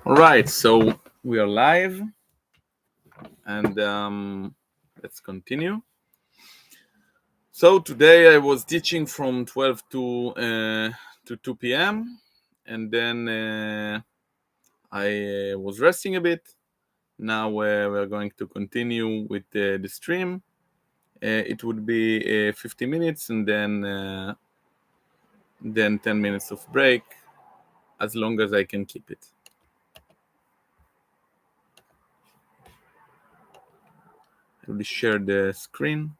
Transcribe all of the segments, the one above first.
All right, so we are live, and let's continue. So today I was teaching from 12 to 2 p.m. and then I was resting a bit. Now we're going to continue with the stream. It would be 50 minutes and then 10 minutes of break, as long as I can keep it. I will share the screen.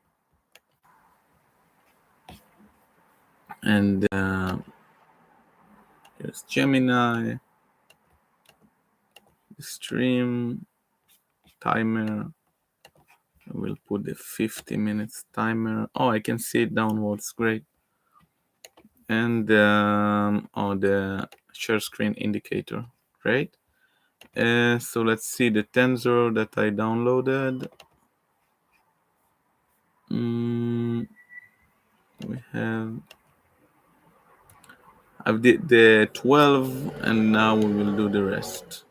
And here's Gemini, stream, timer. I will put the 50 minutes timer. Oh, I can see it downwards. Great. And the share screen indicator. Great. So let's see the tensor that I downloaded. We have. I've did the 12, and now we will do the rest.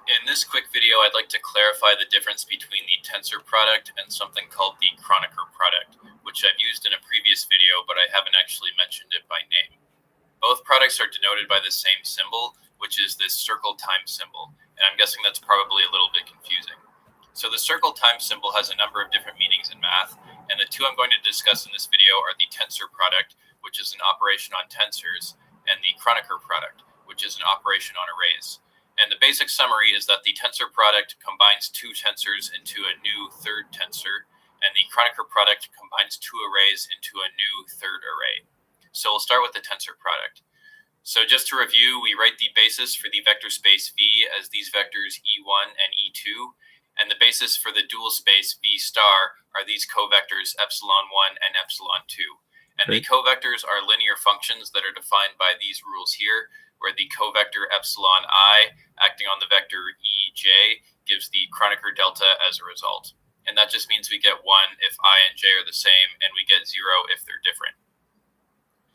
In this quick video, I'd like to clarify the difference between the tensor product and something called the Kronecker product, which I've used in a previous video, but I haven't actually mentioned it by name. Both products are denoted by the same symbol, which is this circle times symbol, and I'm guessing that's probably a little bit confusing. So the circle times symbol has a number of different meanings in math, and the two I'm going to discuss in this video are the tensor product, which is an operation on tensors, and the Kronecker product, which is an operation on arrays. And the basic summary is that the tensor product combines two tensors into a new third tensor, and the Kronecker product combines two arrays into a new third array. So we'll start with the tensor product. So just to review, we write the basis for the vector space V as these vectors E1 and E2, and the basis for the dual space V star are these covectors epsilon1 and epsilon2. And the covectors are linear functions that are defined by these rules here, where the covector epsilon I acting on the vector Ej gives the Kronecker delta as a result. And that just means we get 1 if I and j are the same, and we get 0 if they're different.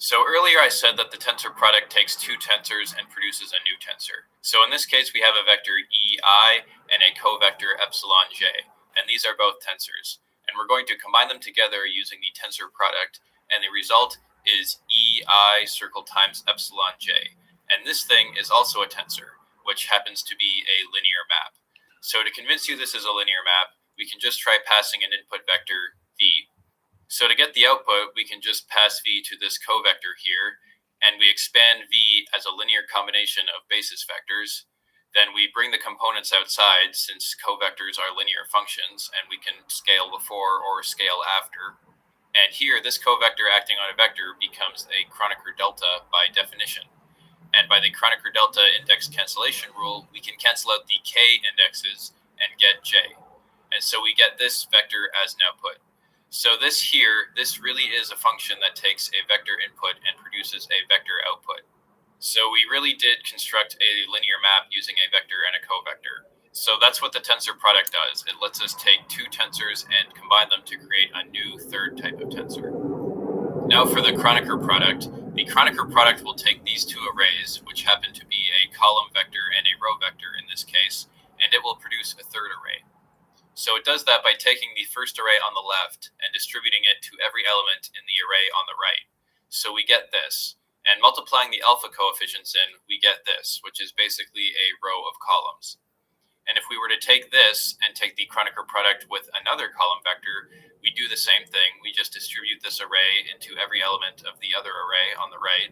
So earlier I said that the tensor product takes two tensors and produces a new tensor. So in this case, we have a vector Ei and a covector epsilon j, and these are both tensors. And we're going to combine them together using the tensor product, and the result is Ei circle times epsilon j. And this thing is also a tensor, which happens to be a linear map. So to convince you this is a linear map, we can just try passing an input vector v. So to get the output, we can just pass v to this covector here, and we expand v as a linear combination of basis vectors. Then we bring the components outside, since covectors are linear functions, and we can scale before or scale after. And here, this covector acting on a vector becomes a Kronecker delta by definition. And by the Kronecker delta index cancellation rule, we can cancel out the k indexes and get j. And so we get this vector as an output. So this really is a function that takes a vector input and produces a vector output. So we really did construct a linear map using a vector and a covector. So that's what the tensor product does. It lets us take two tensors and combine them to create a new third type of tensor. Now for the Kronecker product will take these two arrays, which happen to be a column vector and a row vector in this case, and it will produce a third array. So it does that by taking the first array on the left and distributing it to every element in the array on the right. So we get this, and multiplying the alpha coefficients in, we get this, which is basically a row of columns. And if we were to take this and take the Kronecker product with another column vector, we do the same thing. We just distribute this array into every element of the other array on the right.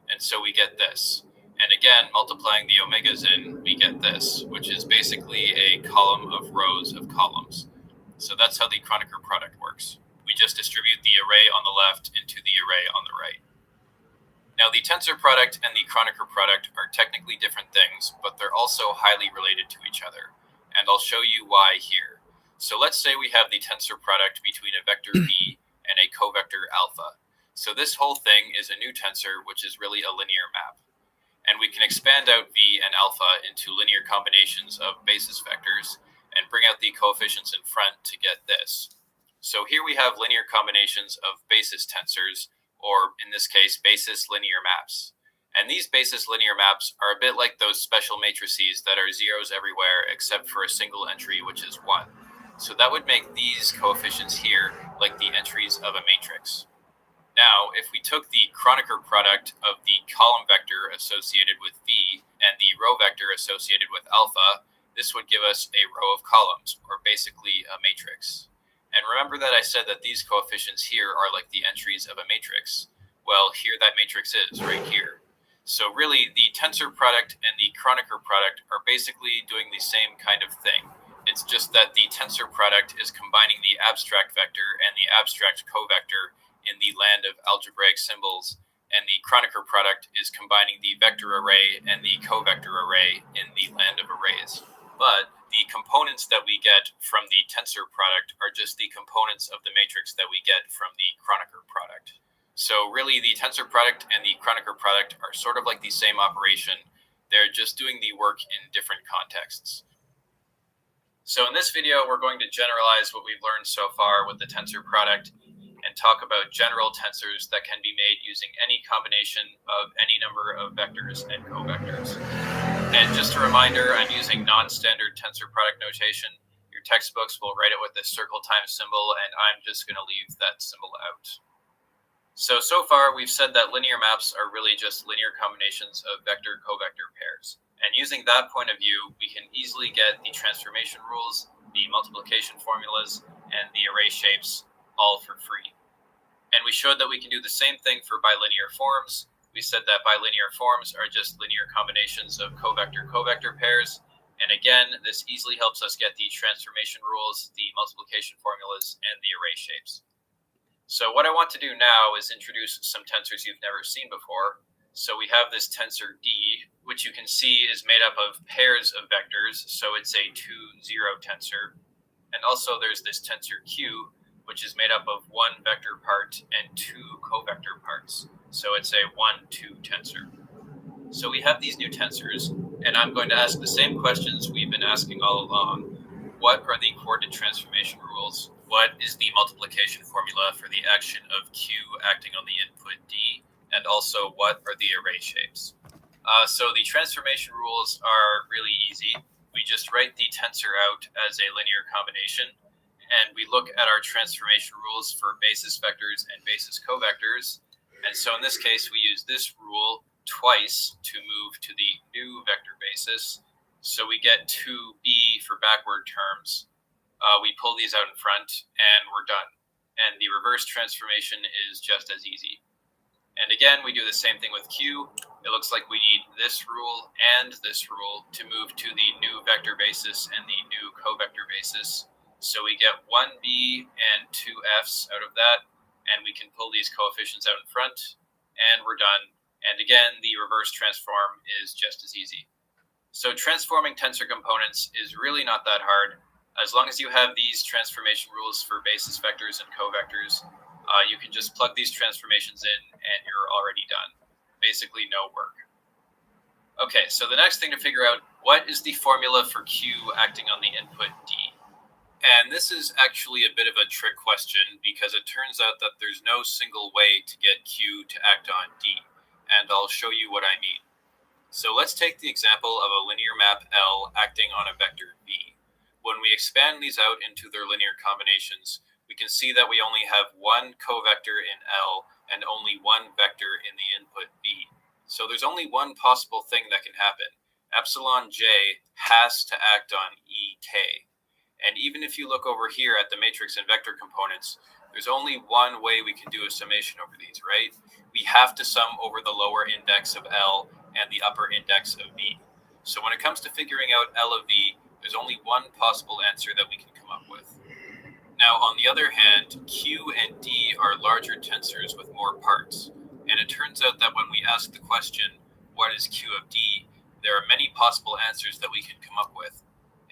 And so we get this. And again, multiplying the omegas in, we get this, which is basically a column of rows of columns. So that's how the Kronecker product works. We just distribute the array on the left into the array on the right. Now, the tensor product and the Kronecker product are technically different things, but they're also highly related to each other. And I'll show you why here. So let's say we have the tensor product between a vector v and a covector alpha. So this whole thing is a new tensor, which is really a linear map. And we can expand out v and alpha into linear combinations of basis vectors and bring out the coefficients in front to get this. So here we have linear combinations of basis tensors, or in this case, basis linear maps. And these basis linear maps are a bit like those special matrices that are zeros everywhere except for a single entry, which is 1. So that would make these coefficients here like the entries of a matrix. Now, if we took the Kronecker product of the column vector associated with V and the row vector associated with alpha, this would give us a row of columns, or basically a matrix. And remember that I said that these coefficients here are like the entries of a matrix. Well, here that matrix is, right here. So really, the tensor product and the Kronecker product are basically doing the same kind of thing. It's just that the tensor product is combining the abstract vector and the abstract covector in the land of algebraic symbols, and the Kronecker product is combining the vector array and the covector array in the land of arrays. But the components that we get from the tensor product are just the components of the matrix that we get from the Kronecker product. So really, the tensor product and the Kronecker product are sort of like the same operation. They're just doing the work in different contexts. So in this video, we're going to generalize what we've learned so far with the tensor product and talk about general tensors that can be made using any combination of any number of vectors and covectors. And just a reminder, I'm using non-standard tensor product notation. Your textbooks will write it with this circle times symbol, and I'm just going to leave that symbol out. So far, we've said that linear maps are really just linear combinations of vector-covector pairs. And using that point of view, we can easily get the transformation rules, the multiplication formulas, and the array shapes all for free. And we showed that we can do the same thing for bilinear forms. We said that bilinear forms are just linear combinations of covector-covector pairs. And again, this easily helps us get the transformation rules, the multiplication formulas, and the array shapes. So what I want to do now is introduce some tensors you've never seen before. So we have this tensor D, which you can see is made up of pairs of vectors. So it's a 2, 0 tensor. And also there's this tensor Q, which is made up of 1 vector part and 2 covector parts. So it's a 1, 2 tensor. So we have these new tensors, and I'm going to ask the same questions we've been asking all along. What are the coordinate transformation rules? What is the multiplication formula for the action of Q acting on the input D? And also, what are the array shapes? So the transformation rules are really easy. We just write the tensor out as a linear combination, and we look at our transformation rules for basis vectors and basis covectors. And so in this case, we use this rule twice to move to the new vector basis. So we get 2b for backward terms. We pull these out in front, and we're done. And the reverse transformation is just as easy. And again, we do the same thing with Q. It looks like we need this rule and this rule to move to the new vector basis and the new covector basis. So we get 1b and 2f's out of that, and we can pull these coefficients out in front, and we're done. And again, the reverse transform is just as easy. So transforming tensor components is really not that hard. As long as you have these transformation rules for basis vectors and covectors, you can just plug these transformations in and you're already done. Basically no work. Okay, so the next thing to figure out, what is the formula for Q acting on the input D? And this is actually a bit of a trick question because it turns out that there's no single way to get Q to act on D, and I'll show you what I mean. So let's take the example of a linear map L acting on a vector V. When we expand these out into their linear combinations, we can see that we only have 1 covector in L and only 1 vector in the input V. So there's only one possible thing that can happen. Epsilon j has to act on EK. And even if you look over here at the matrix and vector components, there's only one way we can do a summation over these, right? We have to sum over the lower index of L and the upper index of V. So when it comes to figuring out L of V, there's only one possible answer that we can come up with. Now, on the other hand, Q and D are larger tensors with more parts. And it turns out that when we ask the question, what is Q of D, there are many possible answers that we can come up with.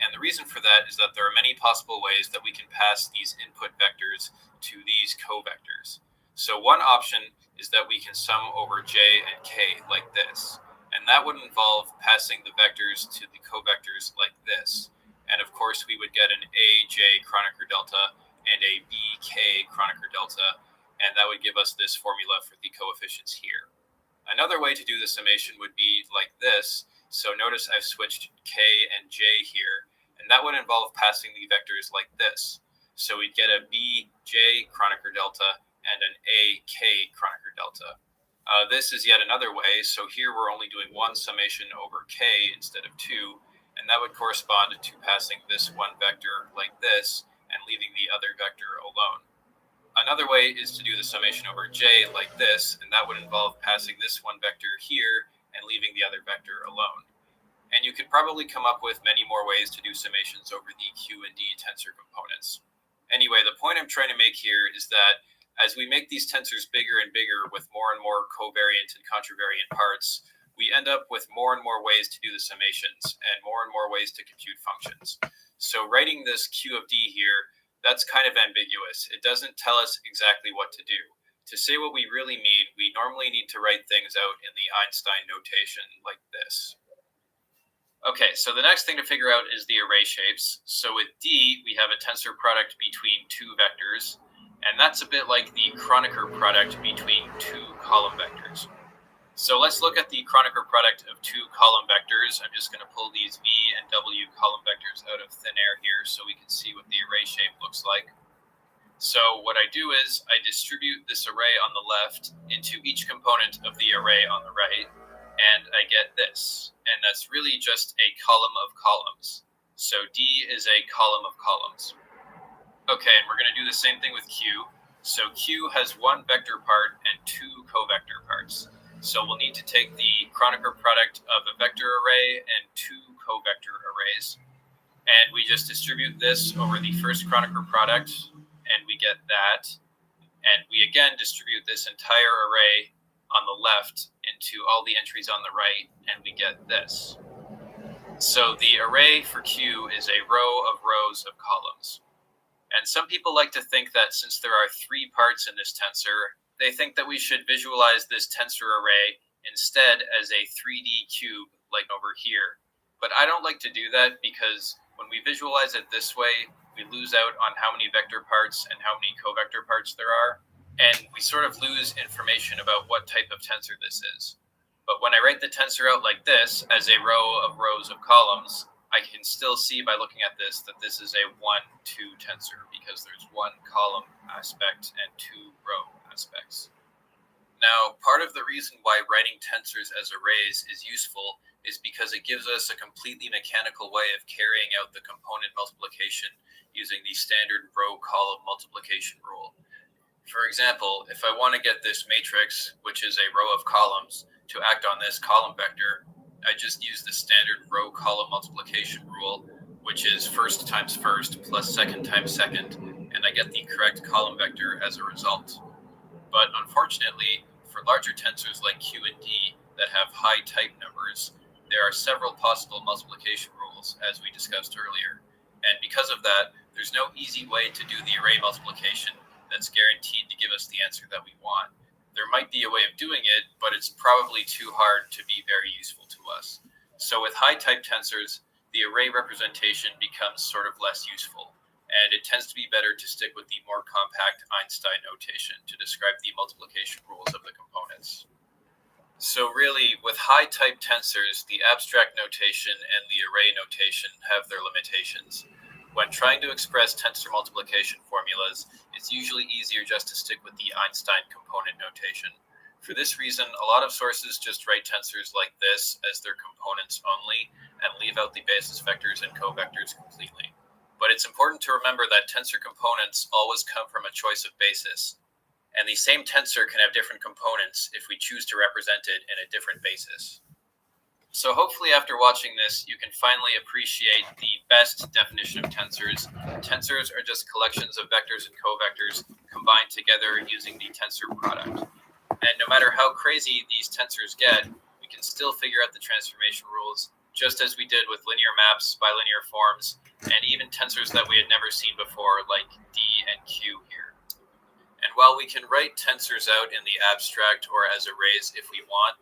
And the reason for that is that there are many possible ways that we can pass these input vectors to these covectors. So one option is that we can sum over j and k like this. And that would involve passing the vectors to the covectors like this. And of course, we would get an AJ Kronecker delta and a BK Kronecker delta, and that would give us this formula for the coefficients here. Another way to do the summation would be like this. So notice I've switched k and j here, and that would involve passing the vectors like this. So we'd get a bj Kronecker delta and an ak Kronecker delta. This is yet another way. So here we're only doing one summation over k instead of two, and that would correspond to passing this one vector like this and leaving the other vector alone. Another way is to do the summation over j like this, and that would involve passing this one vector here and leaving the other vector alone. And you could probably come up with many more ways to do summations over the q and d tensor components. Anyway, the point I'm trying to make here is that as we make these tensors bigger and bigger with more and more covariant and contravariant parts, we end up with more and more ways to do the summations and more ways to compute functions. So writing this q of d here, that's kind of ambiguous. It doesn't tell us exactly what to do. To say what we really mean, we normally need to write things out in the Einstein notation like this. Okay, so the next thing to figure out is the array shapes. So with D, we have a tensor product between two vectors, and that's a bit like the Kronecker product between two column vectors. So let's look at the Kronecker product of two column vectors. I'm just going to pull these v and w column vectors out of thin air here so we can see what the array shape looks like. So what I do is I distribute this array on the left into each component of the array on the right, and I get this. And that's really just a column of columns. So D is a column of columns. Okay, and we're going to do the same thing with Q. So Q has one vector part and two covector parts. So we'll need to take the Kronecker product of a vector array and two covector arrays. And we just distribute this over the first Kronecker product, and we get that. And we again distribute this entire array on the left into all the entries on the right, and we get this. So the array for Q is a row of rows of columns. And some people like to think that since there are three parts in this tensor, they think that we should visualize this tensor array instead as a 3D cube like over here. But I don't like to do that because when we visualize it this way, we lose out on how many vector parts and how many covector parts there are. And we sort of lose information about what type of tensor this is. But when I write the tensor out like this as a row of rows of columns, I can still see by looking at this that this is a 1-2 tensor because there's one column aspect and two row aspects. Now, part of the reason why writing tensors as arrays is useful is because it gives us a completely mechanical way of carrying out the component multiplication using the standard row-column multiplication rule. For example, if I want to get this matrix, which is a row of columns, to act on this column vector, I just use the standard row-column multiplication rule, which is first times first plus second times second, and I get the correct column vector as a result. But unfortunately, for larger tensors like Q and D that have high type numbers, there are several possible multiplication rules, as we discussed earlier. And because of that, there's no easy way to do the array multiplication that's guaranteed to give us the answer that we want. There might be a way of doing it, but it's probably too hard to be very useful to us. So with high type tensors, the array representation becomes sort of less useful, and it tends to be better to stick with the more compact Einstein notation to describe the multiplication rules of the components. So really, with high type tensors, the abstract notation and the array notation have their limitations. When trying to express tensor multiplication formulas, it's usually easier just to stick with the Einstein component notation. For this reason, a lot of sources just write tensors like this as their components only and leave out the basis vectors and covectors completely. But it's important to remember that tensor components always come from a choice of basis, and the same tensor can have different components if we choose to represent it in a different basis. So hopefully after watching this, you can finally appreciate the best definition of tensors. Tensors are just collections of vectors and covectors combined together using the tensor product. And no matter how crazy these tensors get, we can still figure out the transformation rules, just as we did with linear maps, bilinear forms, and even tensors that we had never seen before, like D and Q here. And while we can write tensors out in the abstract or as arrays if we want,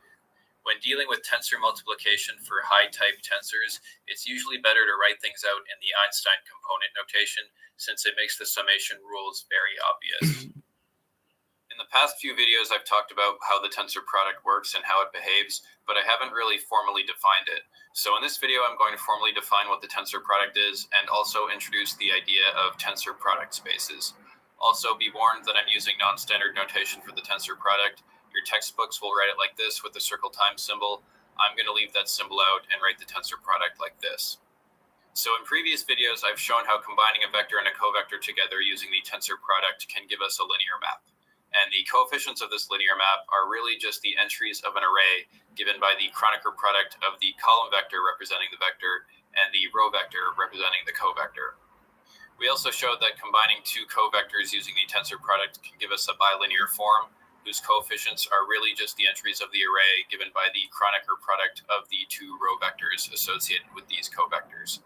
when dealing with tensor multiplication for high-type tensors, it's usually better to write things out in the Einstein component notation since it makes the summation rules very obvious. In the past few videos, I've talked about how the tensor product works and how it behaves, but I haven't really formally defined it. So in this video, I'm going to formally define what the tensor product is and also introduce the idea of tensor product spaces. Also, be warned that I'm using non-standard notation for the tensor product. Your textbooks will write it like this with the circle times symbol. I'm going to leave that symbol out and write the tensor product like this. So in previous videos, I've shown how combining a vector and a covector together using the tensor product can give us a linear map. And the coefficients of this linear map are really just the entries of an array given by the Kronecker product of the column vector representing the vector and the row vector representing the covector. We also showed that combining two covectors using the tensor product can give us a bilinear form whose coefficients are really just the entries of the array given by the Kronecker product of the two row vectors associated with these covectors.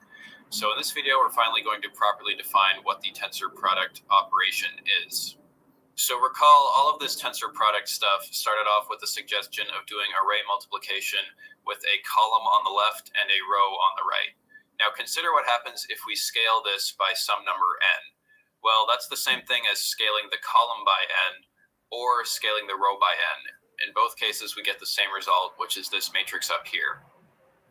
So in this video, we're finally going to properly define what the tensor product operation is. So recall, all of this tensor product stuff started off with the suggestion of doing array multiplication with a column on the left and a row on the right. Now consider what happens if we scale this by some number n. Well, that's the same thing as scaling the column by n or scaling the row by n. In both cases, we get the same result, which is this matrix up here.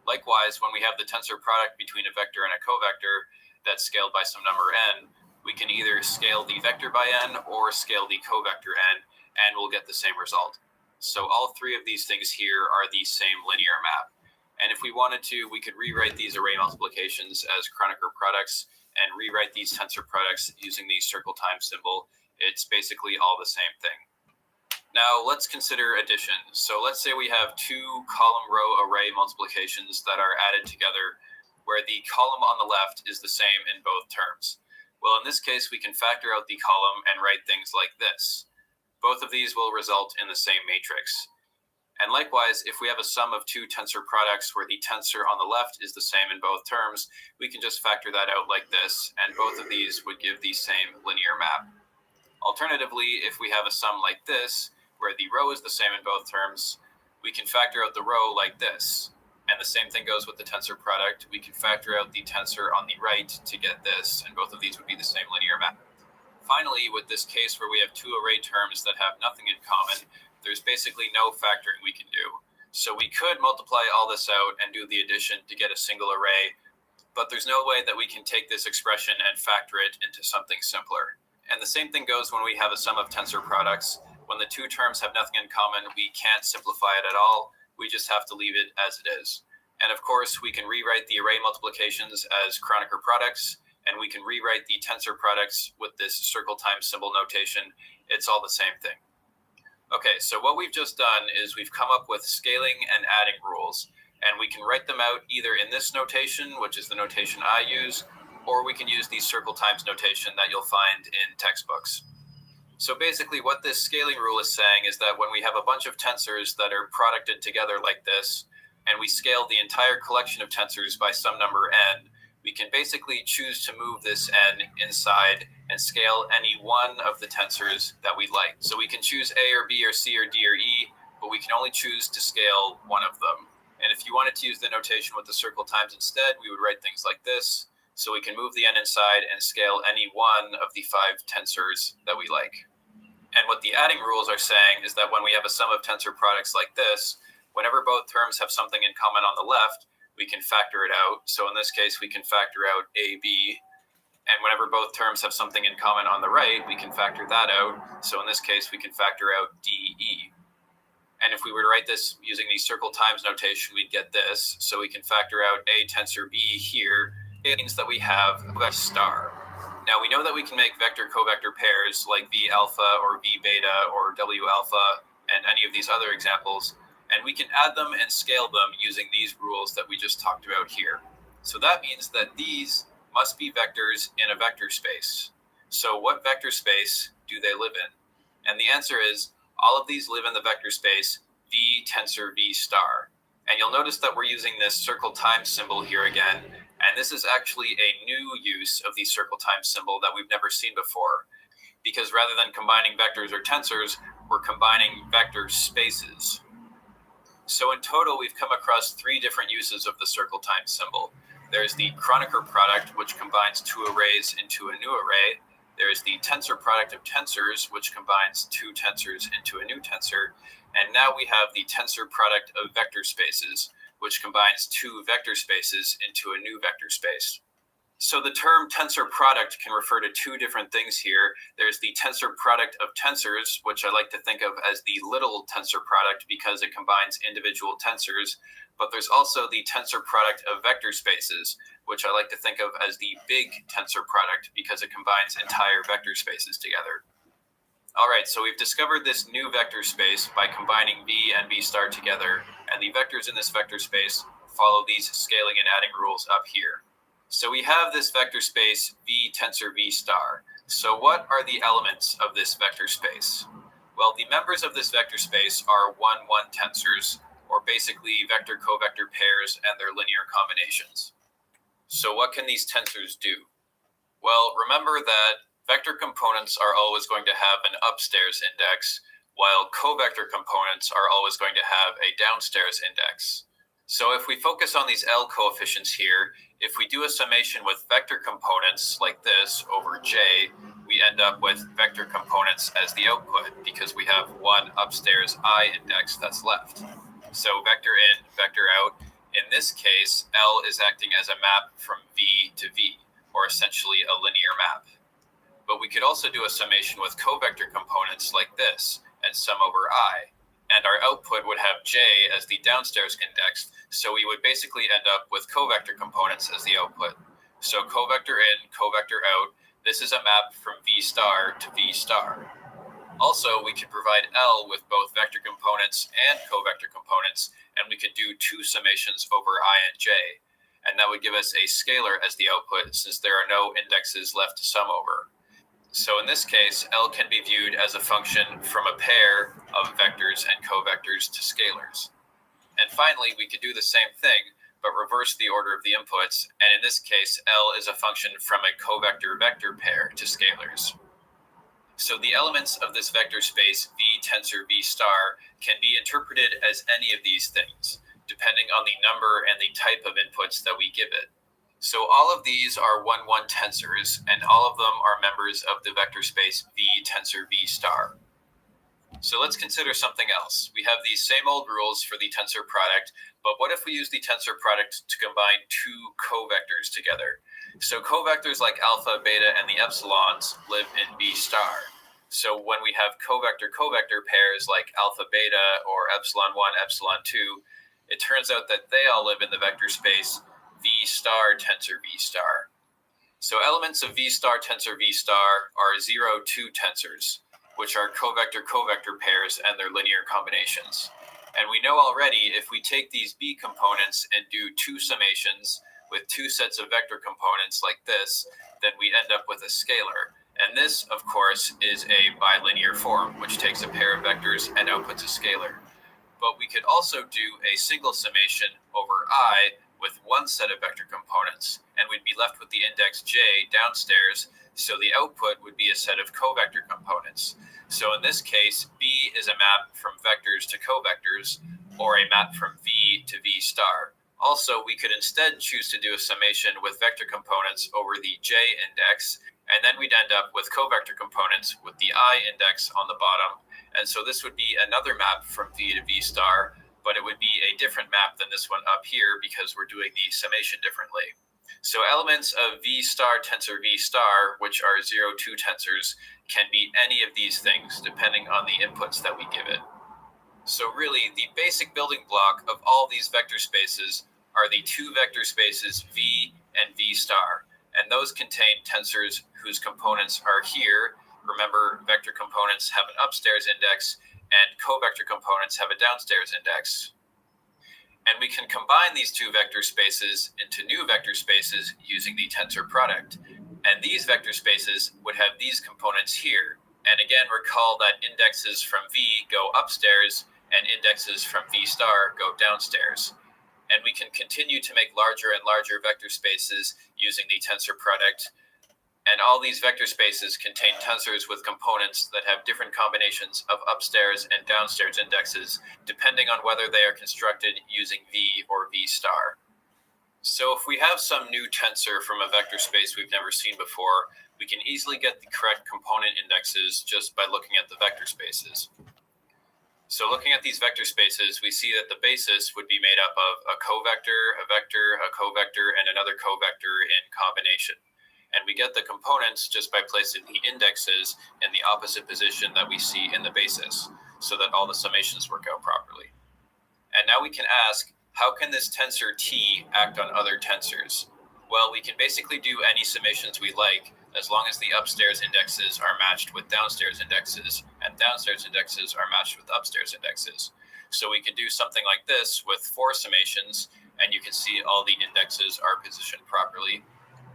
Likewise, when we have the tensor product between a vector and a covector that's scaled by some number n, we can either scale the vector by n or scale the covector n, and we'll get the same result. So all three of these things here are the same linear map. And if we wanted to, we could rewrite these array multiplications as Kronecker products and rewrite these tensor products using the circle times symbol. It's basically all the same thing. Now let's consider addition. So let's say we have two column row array multiplications that are added together where the column on the left is the same in both terms. Well, in this case, we can factor out the column and write things like this. Both of these will result in the same matrix. And likewise, if we have a sum of two tensor products where the tensor on the left is the same in both terms, we can just factor that out like this, and both of these would give the same linear map. Alternatively, if we have a sum like this, where the row is the same in both terms, we can factor out the row like this. And the same thing goes with the tensor product. We can factor out the tensor on the right to get this, and both of these would be the same linear map. Finally, with this case where we have two array terms that have nothing in common, there's basically no factoring we can do. So we could multiply all this out and do the addition to get a single array, but there's no way that we can take this expression and factor it into something simpler. And the same thing goes when we have a sum of tensor products. When the two terms have nothing in common, we can't simplify it at all. We just have to leave it as it is. And of course, we can rewrite the array multiplications as Kronecker products, and we can rewrite the tensor products with this circle times symbol notation. It's all the same thing. Okay, so what we've just done is we've come up with scaling and adding rules, and we can write them out either in this notation, which is the notation I use, or we can use the circle times notation that you'll find in textbooks. So basically what this scaling rule is saying is that when we have a bunch of tensors that are producted together like this, and we scale the entire collection of tensors by some number n, we can basically choose to move this n inside and scale any one of the tensors that we like. So we can choose A or B or C or D or E, but we can only choose to scale one of them. And if you wanted to use the notation with the circle times instead, we would write things like this. So we can move the n inside and scale any one of the 5 tensors that we like. And what the adding rules are saying is that when we have a sum of tensor products like this, whenever both terms have something in common on the left, we can factor it out. So in this case, we can factor out AB. And whenever both terms have something in common on the right, we can factor that out. So in this case, we can factor out DE. And if we were to write this using the circle times notation, we'd get this. So we can factor out A tensor B here. It means that we have a vector star. Now we know that we can make vector-covector pairs like V alpha or V beta or W alpha and any of these other examples, and we can add them and scale them using these rules that we just talked about here. So that means that these must be vectors in a vector space. So what vector space do they live in? And the answer is all of these live in the vector space V tensor V star. And you'll notice that we're using this circle times symbol here again. And this is actually a new use of the circle times symbol that we've never seen before. Because rather than combining vectors or tensors, we're combining vector spaces. So in total, we've come across 3 different uses of the circle times symbol. There's the Kronecker product, which combines 2 arrays into a new array. there is the tensor product of tensors, which combines two tensors into a new tensor. And now we have the tensor product of vector spaces, which combines two vector spaces into a new vector space. So the term tensor product can refer to two different things here. There's the tensor product of tensors, which I like to think of as the little tensor product because it combines individual tensors. But there's also the tensor product of vector spaces, which I like to think of as the big tensor product because it combines entire vector spaces together. All right, so we've discovered this new vector space by combining v and v star together, and the vectors in this vector space follow these scaling and adding rules up here. So we have this vector space v tensor v star. So what are the elements of this vector space? Well, the members of this vector space are 1-1 tensors, or basically vector-covector pairs and their linear combinations. So what can these tensors do? Well, remember that vector components are always going to have an upstairs index, while covector components are always going to have a downstairs index. So if we focus on these L coefficients here, if we do a summation with vector components like this over J, we end up with vector components as the output because we have one upstairs I index that's left. So vector in, vector out. In this case, L is acting as a map from V to V, or essentially a linear map. But we could also do a summation with covector components like this, and sum over I. And our output would have J as the downstairs index, so we would basically end up with covector components as the output. So covector in, covector out, this is a map from V star to V star. Also, we could provide L with both vector components and covector components, and we could do two summations over I and J. And that would give us a scalar as the output, since there are no indexes left to sum over. So in this case, L can be viewed as a function from a pair of vectors and covectors to scalars. And finally, we could do the same thing, but reverse the order of the inputs. And in this case, L is a function from a covector-vector pair to scalars. So the elements of this vector space V tensor V star can be interpreted as any of these things, depending on the number and the type of inputs that we give it. So all of these are 1-1 tensors, and all of them are members of the vector space V tensor V star. So let's consider something else. We have these same old rules for the tensor product, but what if we use the tensor product to combine two covectors together? So covectors like alpha, beta, and the epsilons live in V star. So when we have covector-covector pairs like alpha, beta, or epsilon 1, epsilon 2, it turns out that they all live in the vector space V star tensor V star. So elements of V star tensor V star are 0-2 tensors, which are covector-covector pairs and their linear combinations. And we know already if we take these B components and do two summations with two sets of vector components like this, then we end up with a scalar. And this, of course, is a bilinear form, which takes a pair of vectors and outputs a scalar. But we could also do a single summation over I with one set of vector components, and we'd be left with the index J downstairs, so the output would be a set of covector components. So in this case, B is a map from vectors to covectors, or a map from V to V star. Also, we could instead choose to do a summation with vector components over the J index, and then we'd end up with covector components with the I index on the bottom. And so this would be another map from V to V star, but it would be a different map than this one up here because we're doing the summation differently. So elements of V star tensor V star, which are 0-2 tensors, can be any of these things depending on the inputs that we give it. So really, the basic building block of all these vector spaces are the two vector spaces V and V star, and those contain tensors whose components are here. Remember, vector components have an upstairs index, and covector components have a downstairs index. And we can combine these two vector spaces into new vector spaces using the tensor product. And these vector spaces would have these components here. And again, recall that indexes from V go upstairs and indexes from V star go downstairs. And we can continue to make larger and larger vector spaces using the tensor product. And all these vector spaces contain tensors with components that have different combinations of upstairs and downstairs indexes, depending on whether they are constructed using V or V star. So if we have some new tensor from a vector space we've never seen before, We can easily get the correct component indexes just by looking at the vector spaces. So looking at these vector spaces, we see that the basis would be made up of a covector, a vector, a covector, and another covector in combination. And we get the components just by placing the indexes in the opposite position that we see in the basis, so that all the summations work out properly. And now we can ask, how can this tensor T act on other tensors? Well, we can basically do any summations we like, as long as the upstairs indexes are matched with downstairs indexes, and downstairs indexes are matched with upstairs indexes. So we can do something like this with 4 summations, and you can see all the indexes are positioned properly.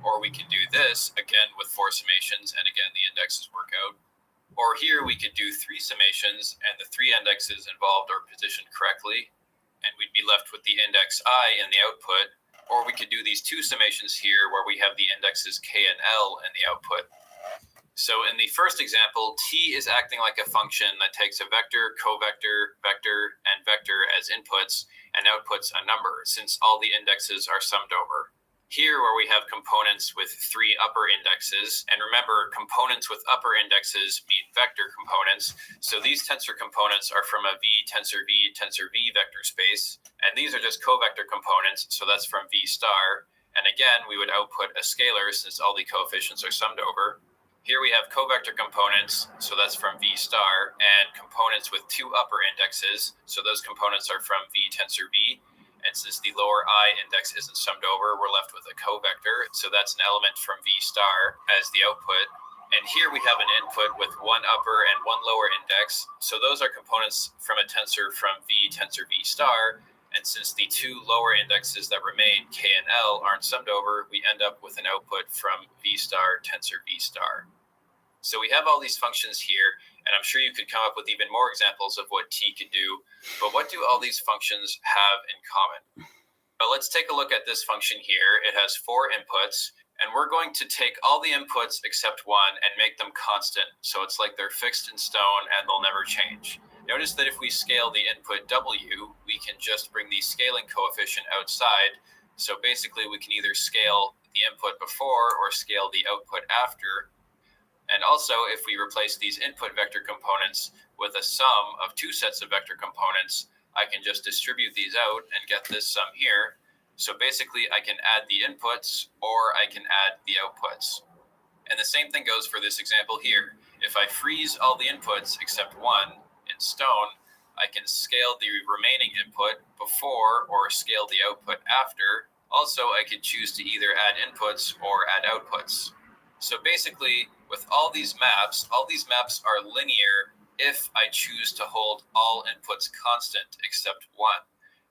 Or we can do this, again, with 4 summations, and again, the indexes work out. Or here we could do 3 summations, and the 3 indexes involved are positioned correctly, and we'd be left with the index I in the output. Or we could do these 2 summations here where we have the indexes k and l in the output. So in the first example, T is acting like a function that takes a vector, covector, vector, and vector as inputs and outputs a number, since all the indexes are summed over. Here, where we have components with 3 upper indexes, and remember, components with upper indexes mean vector components, so these tensor components are from a tensor V vector space, and these are just covector components, so that's from V star, and again, we would output a scalar since all the coefficients are summed over. Here we have covector components, so that's from V star, and components with 2 upper indexes, so those components are from V tensor V. And since the lower I index isn't summed over, we're left with a covector. So that's an element from V star as the output. And here we have an input with 1 upper and 1 lower index. So those are components from a tensor from V tensor V star. And since the 2 lower indexes that remain, K and L, aren't summed over, we end up with an output from V star tensor V star. So we have all these functions here, and I'm sure you could come up with even more examples of what T can do, but what do all these functions have in common? Well, let's take a look at this function here. It has 4 inputs, and we're going to take all the inputs except one and make them constant, so it's like they're fixed in stone and they'll never change. Notice that if we scale the input W, we can just bring the scaling coefficient outside, so basically we can either scale the input before or scale the output after. And also, if we replace these input vector components with a sum of 2 sets of vector components, I can just distribute these out and get this sum here. So basically, I can add the inputs or I can add the outputs. And the same thing goes for this example here. If I freeze all the inputs except one in stone, I can scale the remaining input before or scale the output after. Also, I could choose to either add inputs or add outputs. So basically, with all these maps are linear if I choose to hold all inputs constant except one.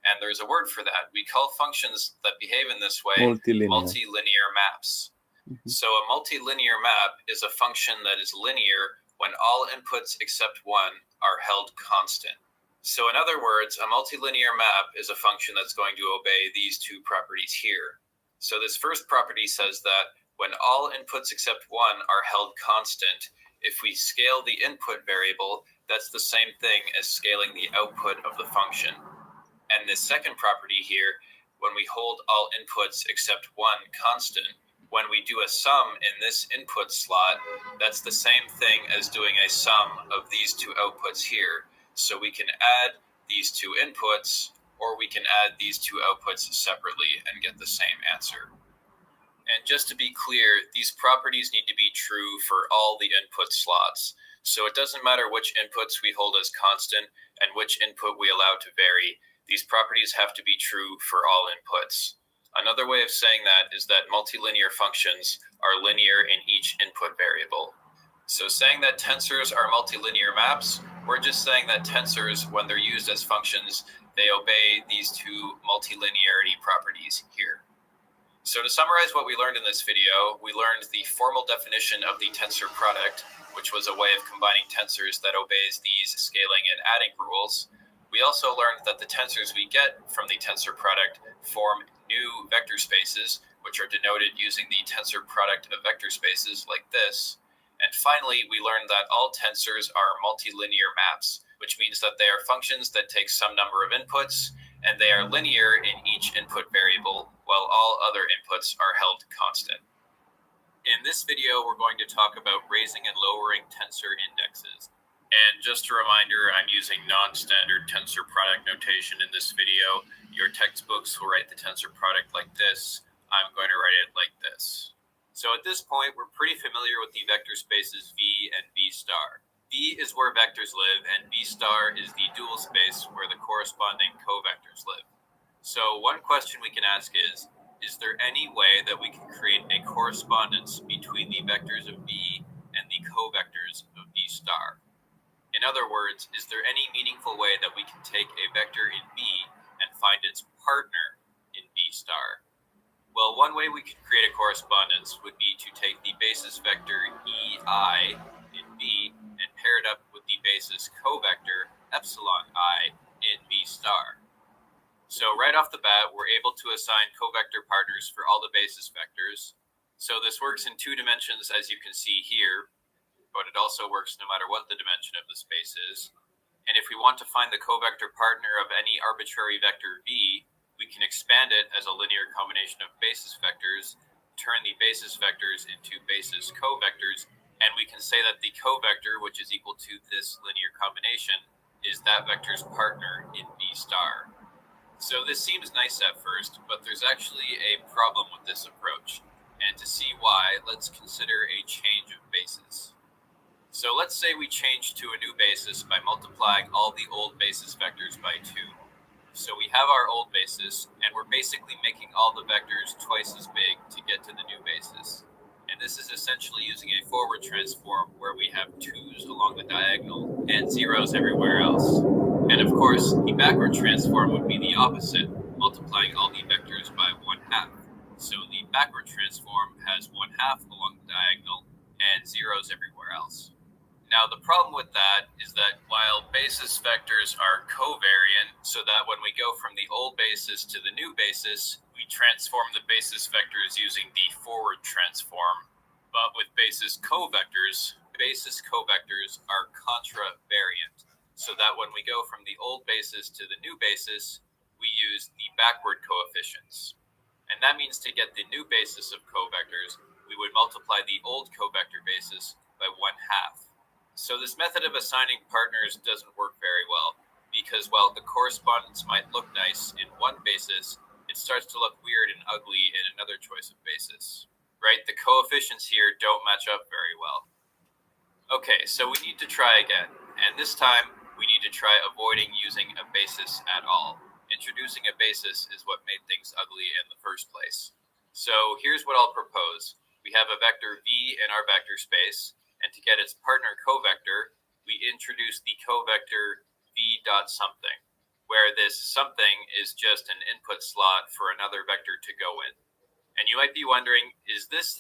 And there's a word for that. We call functions that behave in this way multilinear maps. Mm-hmm. So a multilinear map is a function that is linear when all inputs except one are held constant. So in other words, a multilinear map is a function that's going to obey these 2 properties here. So this first property says that when all inputs except one are held constant, if we scale the input variable, that's the same thing as scaling the output of the function. And this second property here, when we hold all inputs except one constant, when we do a sum in this input slot, that's the same thing as doing a sum of these 2 outputs here. So we can add these 2 inputs, or we can add these 2 outputs separately and get the same answer. And just to be clear, these properties need to be true for all the input slots. So it doesn't matter which inputs we hold as constant and which input we allow to vary. These properties have to be true for all inputs. Another way of saying that is that multilinear functions are linear in each input variable. So saying that tensors are multilinear maps, we're just saying that tensors, when they're used as functions, they obey these 2 multilinearity properties here. So to summarize what we learned in this video, we learned the formal definition of the tensor product, which was a way of combining tensors that obeys these scaling and adding rules. We also learned that the tensors we get from the tensor product form new vector spaces, which are denoted using the tensor product of vector spaces like this. And finally, we learned that all tensors are multilinear maps, which means that they are functions that take some number of inputs, and they are linear in each input variable, while all other inputs are held constant. In this video, we're going to talk about raising and lowering tensor indexes. And just a reminder, I'm using non-standard tensor product notation in this video. Your textbooks will write the tensor product like this. I'm going to write it like this. So at this point, we're pretty familiar with the vector spaces V and V star. V is where vectors live, and V star is the dual space where the corresponding covectors live. So one question we can ask is there any way that we can create a correspondence between the vectors of V and the covectors of V star? In other words, is there any meaningful way that we can take a vector in V and find its partner in V star? Well, one way we could create a correspondence would be to take the basis vector EI in V and pair it up with the basis covector epsilon I in V star. So right off the bat, we're able to assign covector partners for all the basis vectors. So this works in 2 dimensions, as you can see here, but it also works no matter what the dimension of the space is. And if we want to find the covector partner of any arbitrary vector V, we can expand it as a linear combination of basis vectors, turn the basis vectors into basis covectors, and we can say that the covector, which is equal to this linear combination, is that vector's partner in V star. So this seems nice at first, but there's actually a problem with this approach. And to see why, let's consider a change of basis. So let's say we change to a new basis by multiplying all the old basis vectors by 2. So we have our old basis, and we're basically making all the vectors twice as big to get to the new basis. And this is essentially using a forward transform where we have 2's along the diagonal and 0's everywhere else. And of course, the backward transform would be the opposite, multiplying all the vectors by 1/2. So the backward transform has 1/2 along the diagonal and 0's everywhere else. Now the problem with that is that while basis vectors are covariant, so that when we go from the old basis to the new basis, we transform the basis vectors using the forward transform. But with basis covectors are contravariant, so that when we go from the old basis to the new basis, we use the backward coefficients. And that means to get the new basis of covectors, we would multiply the old covector basis by 1/2. So this method of assigning partners doesn't work very well, because while the correspondence might look nice in one basis, it starts to look weird and ugly in another choice of basis. Right? The coefficients here don't match up very well. Okay, so we need to try again, and this time we need to try avoiding using a basis at all. Introducing a basis is what made things ugly in the first place. So here's what I'll propose. We have a vector V in our vector space, and to get its partner covector, we introduce the covector V dot something, where this something is just an input slot for another vector to go in. And you might be wondering, is this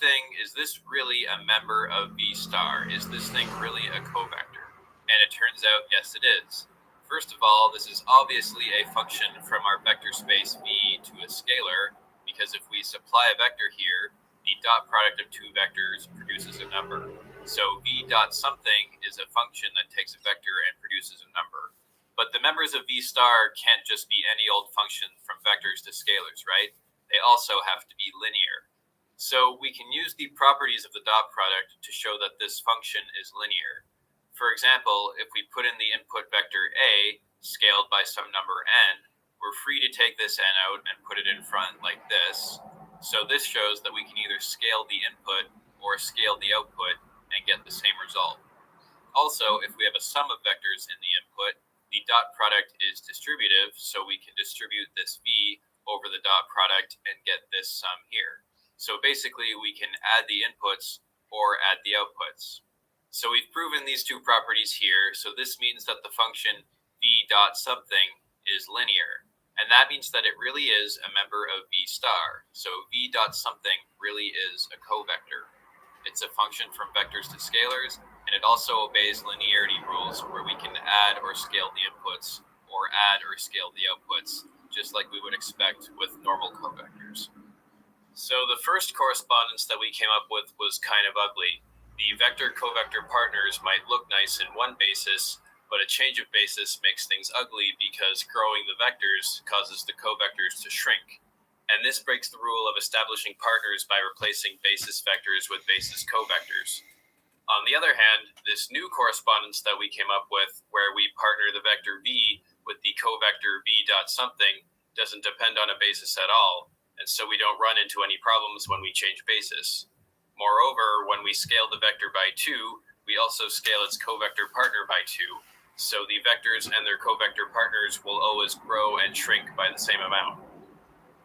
really a member of V star? Is this thing really a covector? And it turns out, yes, it is. First of all, this is obviously a function from our vector space V to a scalar, because if we supply a vector here, the dot product of 2 vectors produces a number. So V dot something is a function that takes a vector and produces a number. But the members of V star can't just be any old function from vectors to scalars, right? They also have to be linear. So we can use the properties of the dot product to show that this function is linear. For example, if we put in the input vector A, scaled by some number n, we're free to take this n out and put it in front like this. So this shows that we can either scale the input or scale the output and get the same result. Also, if we have a sum of vectors in the input, the dot product is distributive, so we can distribute this V over the dot product and get this sum here. So basically, we can add the inputs or add the outputs. So we've proven these 2 properties here, so this means that the function V dot something is linear. And that means that it really is a member of V star. So V dot something really is a covector. It's a function from vectors to scalars, and it also obeys linearity rules where we can add or scale the inputs or add or scale the outputs, just like we would expect with normal covectors. So the first correspondence that we came up with was kind of ugly. The vector-covector partners might look nice in one basis, but a change of basis makes things ugly because growing the vectors causes the covectors to shrink. And this breaks the rule of establishing partners by replacing basis vectors with basis covectors. On the other hand, this new correspondence that we came up with, where we partner the vector v with the covector v dot something, doesn't depend on a basis at all, and so we don't run into any problems when we change basis. Moreover, when we scale the vector by 2, we also scale its covector partner by 2, so the vectors and their covector partners will always grow and shrink by the same amount.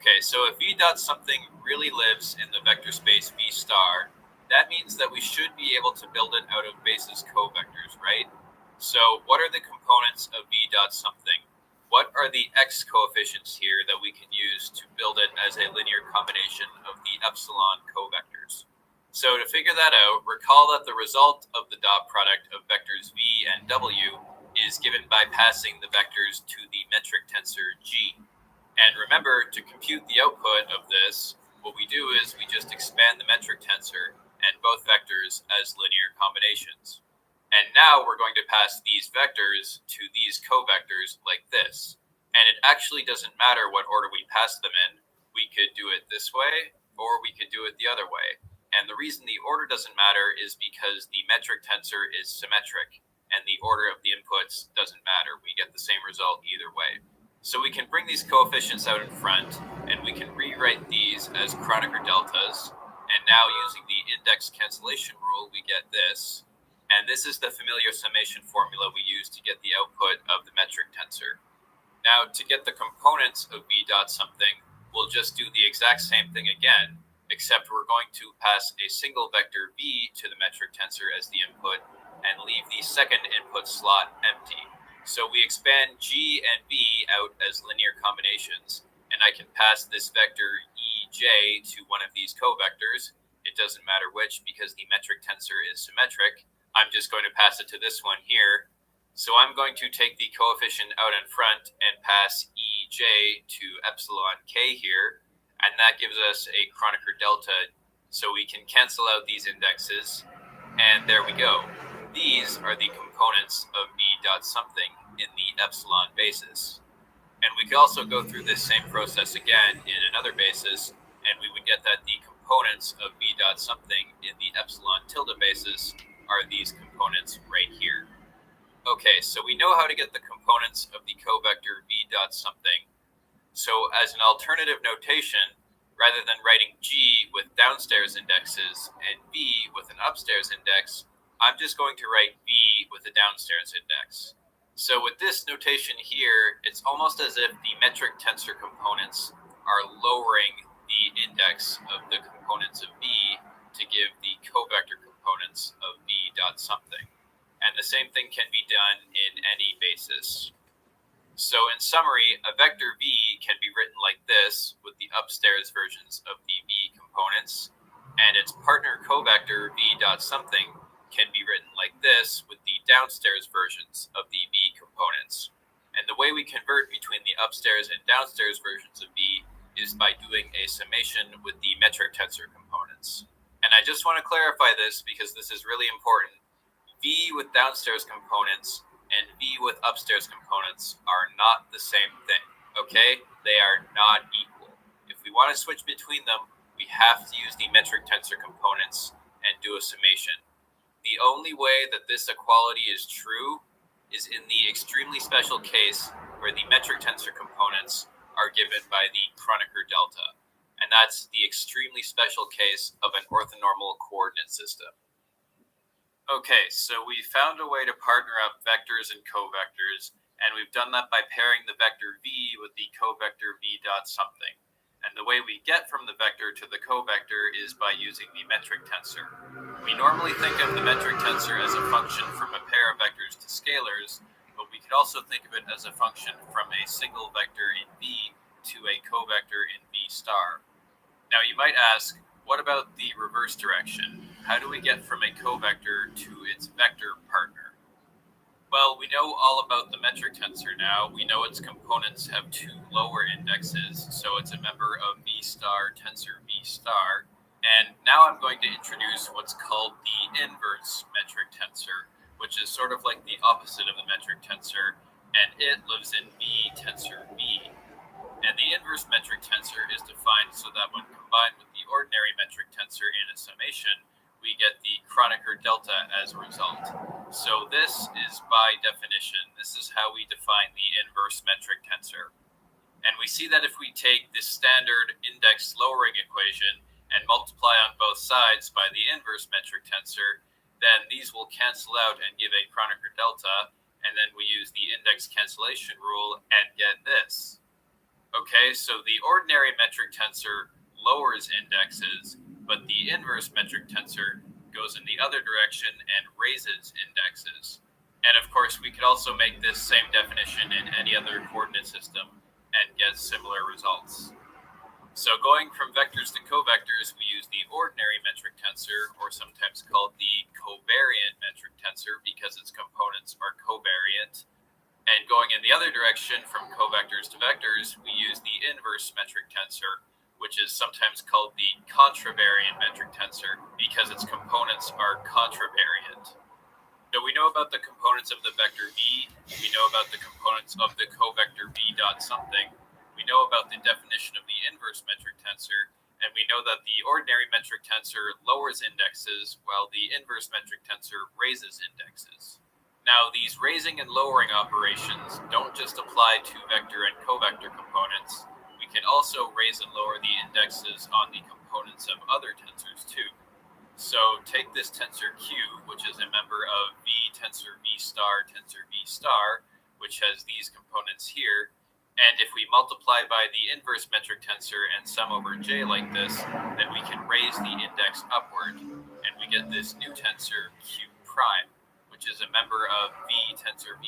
Okay, so if v dot something really lives in the vector space v star, that means that we should be able to build it out of basis covectors, right? So what are the components of v dot something? What are the x coefficients here that we can use to build it as a linear combination of the epsilon covectors? So to figure that out, recall that the result of the dot product of vectors v and w is given by passing the vectors to the metric tensor g. And remember, to compute the output of this, what we do is we just expand the metric tensor and both vectors as linear combinations. And now we're going to pass these vectors to these covectors like this. And it actually doesn't matter what order we pass them in. We could do it this way, or we could do it the other way. And the reason the order doesn't matter is because the metric tensor is symmetric, and the order of the inputs doesn't matter. We get the same result either way. So we can bring these coefficients out in front, and we can rewrite these as Kronecker deltas. And now using the index cancellation rule, we get this. And this is the familiar summation formula we use to get the output of the metric tensor. Now, to get the components of v dot something, we'll just do the exact same thing again, except we're going to pass a single vector v to the metric tensor as the input and leave the second input slot empty. So we expand g and v out as linear combinations, and I can pass this vector ej to one of these covectors. It doesn't matter which because the metric tensor is symmetric. I'm just going to pass it to this one here. So I'm going to take the coefficient out in front and pass ej to epsilon k here, and that gives us a Kronecker delta, so we can cancel out these indexes, and there we go. These are the components of v dot something in the epsilon basis. And we could also go through this same process again in another basis, and we would get that the components of v dot something in the epsilon tilde basis are these components right here. Okay, so we know how to get the components of the covector v dot something. So as an alternative notation, rather than writing g with downstairs indexes and v with an upstairs index, I'm just going to write v with a downstairs index. So with this notation here, it's almost as if the metric tensor components are lowering the index of the components of v to give the covector components of v dot something. And the same thing can be done in any basis. So in summary, a vector v can be written like this with the upstairs versions of the v components, and its partner covector v dot something can be written like this with the downstairs versions of the v components. And the way we convert between the upstairs and downstairs versions of v is by doing a summation with the metric tensor components. And I just want to clarify this because this is really important. V with downstairs components and v with upstairs components are not the same thing, okay? They are not equal. If we want to switch between them, we have to use the metric tensor components and do a summation. The only way that this equality is true is in the extremely special case where the metric tensor components are given by the Kronecker delta. And that's the extremely special case of an orthonormal coordinate system. Okay, so we found a way to partner up vectors and covectors, and we've done that by pairing the vector v with the covector v dot something. And the way we get from the vector to the covector is by using the metric tensor. We normally think of the metric tensor as a function from a pair of vectors to scalars, but we could also think of it as a function from a single vector in v to a covector in v star. Now you might ask, what about the reverse direction? How do we get from a covector to its vector partner? Well, we know all about the metric tensor now. We know its components have two lower indexes, so it's a member of v star tensor v star. And now I'm going to introduce what's called the inverse metric tensor, which is sort of like the opposite of the metric tensor, and it lives in v tensor v. And the inverse metric tensor is defined so that when combined with the ordinary metric tensor in a summation, we get the Kronecker delta as a result. So this is, by definition, this is how we define the inverse metric tensor. And we see that if we take the standard index lowering equation and multiply on both sides by the inverse metric tensor, then these will cancel out and give a Kronecker delta, and then we use the index cancellation rule and get this. Okay, so the ordinary metric tensor lowers indexes, but the inverse metric tensor goes in the other direction and raises indexes. And of course, we could also make this same definition in any other coordinate system and get similar results. So going from vectors to covectors, we use the ordinary metric tensor, or sometimes called the covariant metric tensor because its components are covariant. And going in the other direction from covectors to vectors, we use the inverse metric tensor, which is sometimes called the contravariant metric tensor because its components are contravariant. So we know about the components of the vector v, we know about the components of the covector v dot something, we know about the definition of the inverse metric tensor, and we know that the ordinary metric tensor lowers indexes while the inverse metric tensor raises indexes. Now, these raising and lowering operations don't just apply to vector and covector components. We can also raise and lower the indexes on the components of other tensors too. So take this tensor Q, which is a member of V tensor V star, which has these components here. And if we multiply by the inverse metric tensor and sum over J like this, then we can raise the index upward, and we get this new tensor Q prime, which is a member of V tensor V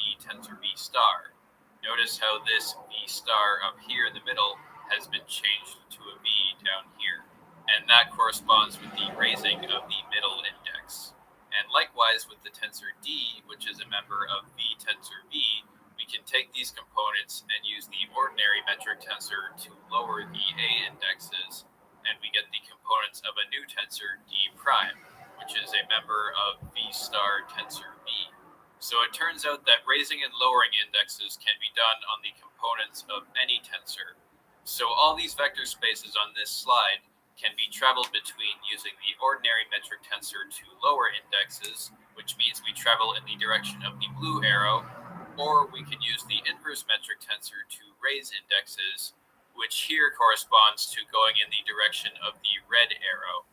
star. Notice how this V star up here in the middle has been changed to a V down here. And that corresponds with the raising of the middle index. And likewise with the tensor D, which is a member of V tensor V, we can take these components and use the ordinary metric tensor to lower the A indexes, and we get the components of a new tensor D prime, which is a member of V star tensor V. So it turns out that raising and lowering indexes can be done on the components of any tensor. So all these vector spaces on this slide can be traveled between using the ordinary metric tensor to lower indexes, which means we travel in the direction of the blue arrow, or we can use the inverse metric tensor to raise indexes, which here corresponds to going in the direction of the red arrow.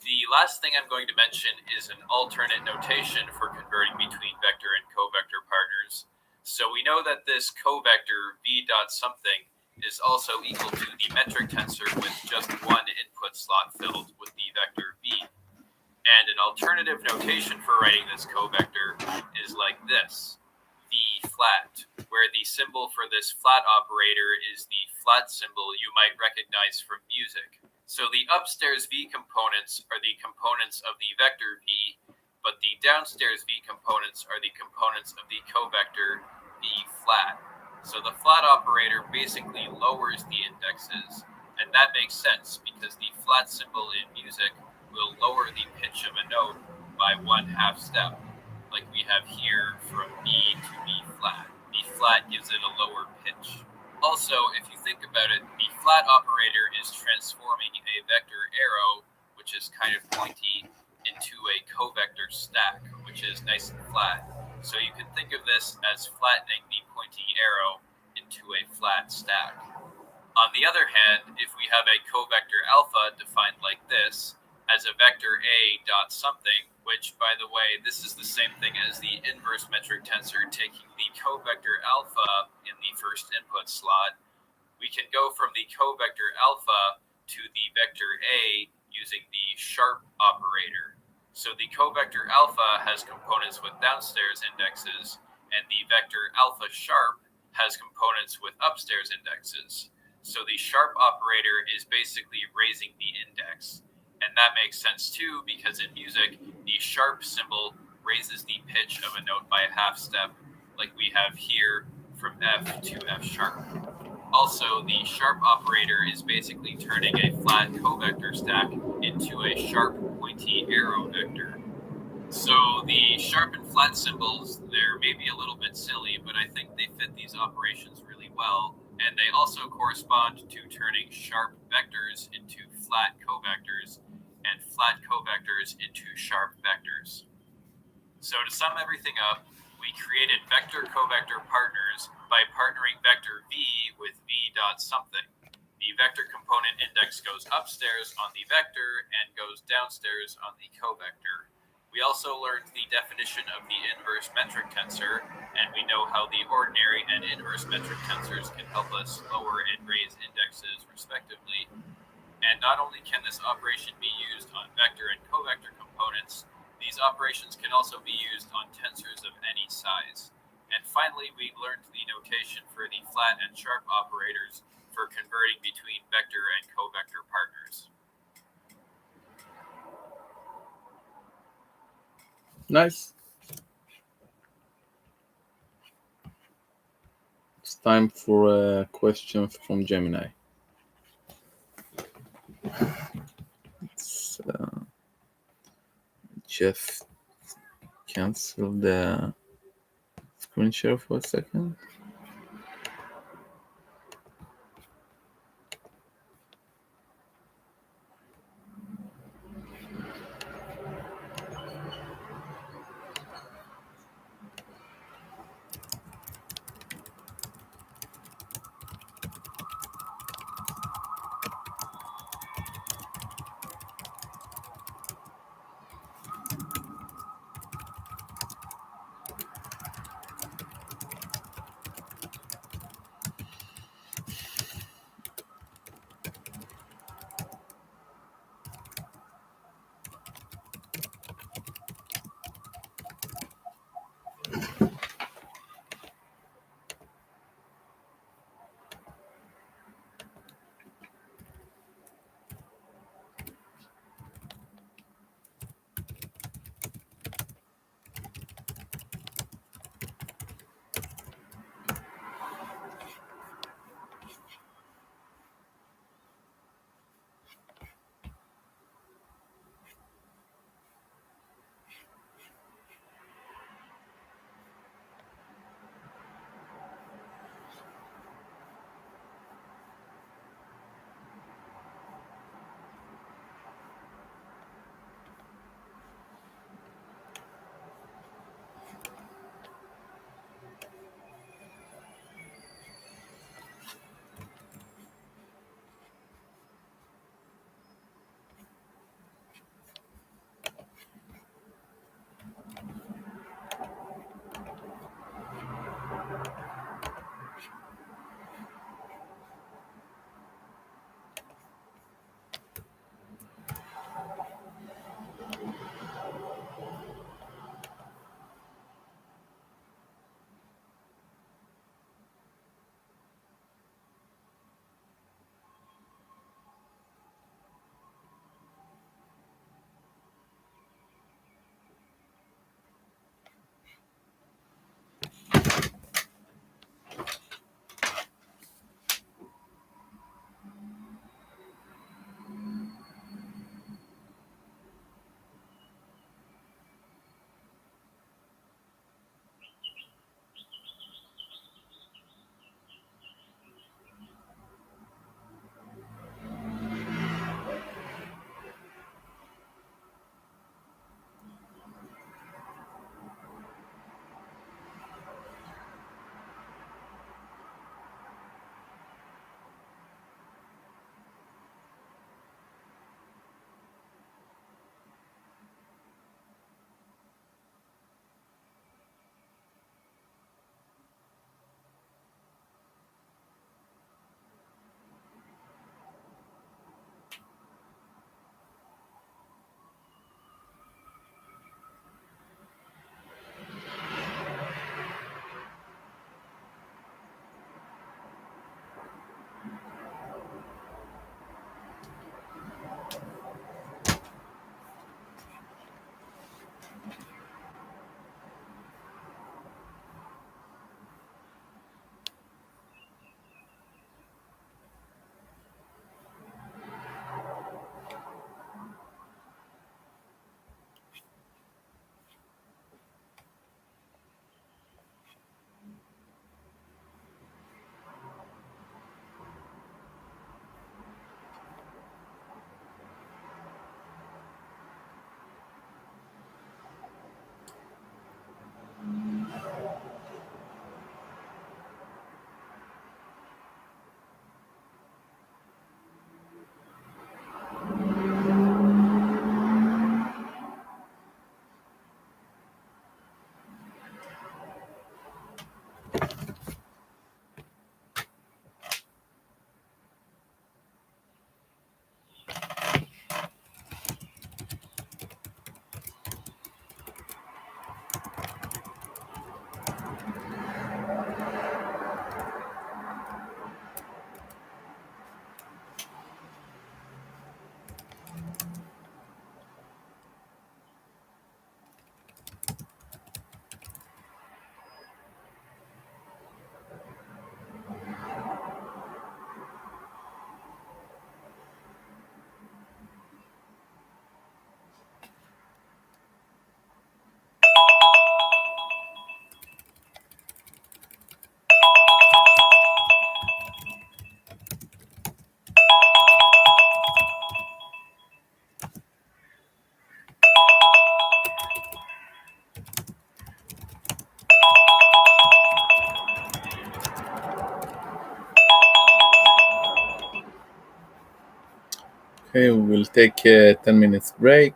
The last thing I'm going to mention is an alternate notation for converting between vector and covector partners. So we know that this covector v dot something is also equal to the metric tensor with just one input slot filled with the vector v. And an alternative notation for writing this covector is like this, v flat, where the symbol for this flat operator is the flat symbol you might recognize from music. So the upstairs v components are the components of the vector v, but the downstairs v components are the components of the covector v flat. So the flat operator basically lowers the indexes, and that makes sense because the flat symbol in music will lower the pitch of a note by 1/2 step, like we have here from B to B flat. B flat gives it a lower pitch. Also, if you think about it, the flat operator is transforming a vector arrow, which is kind of pointy, into a covector stack, which is nice and flat. So you can think of this as flattening the pointy arrow into a flat stack. On the other hand, if we have a covector alpha defined like this, as a vector A dot something, which, by the way, this is the same thing as the inverse metric tensor taking the covector alpha in the first input slot, we can go from the covector alpha to the vector A using the sharp operator. So the covector alpha has components with downstairs indexes, and the vector alpha sharp has components with upstairs indexes. So the sharp operator is basically raising the index. And that makes sense too, because in music, the sharp symbol raises the pitch of a note by 1/2 step, like we have here from F to F sharp. Also, the sharp operator is basically turning a flat covector stack into a sharp pointy arrow vector. So the sharp and flat symbols, they're maybe a little bit silly, but I think they fit these operations really well, and they also correspond to turning sharp vectors into flat covectors and flat covectors into sharp vectors. So to sum everything up, we created vector-covector partners by partnering vector v with v dot something. The vector component index goes upstairs on the vector and goes downstairs on the covector. We also learned the definition of the inverse metric tensor, and we know how the ordinary and inverse metric tensors can help us lower and raise indexes respectively. And not only can this operation be used on vector and covector components, these operations can also be used on tensors of any size. And finally, we learned the notation for the flat and sharp operators for converting between vector and covector partners. Nice. It's time for questions from Gemini. Let's just cancel the screen share for a second. Okay, we'll take a 10 minutes break.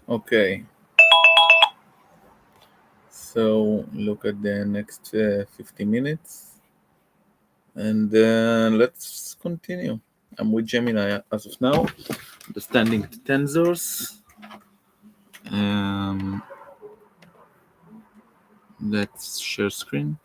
Okay, so look at the next 50 minutes and let's continue. I'm with Gemini as of now, understanding the tensors. Um, let's share screen.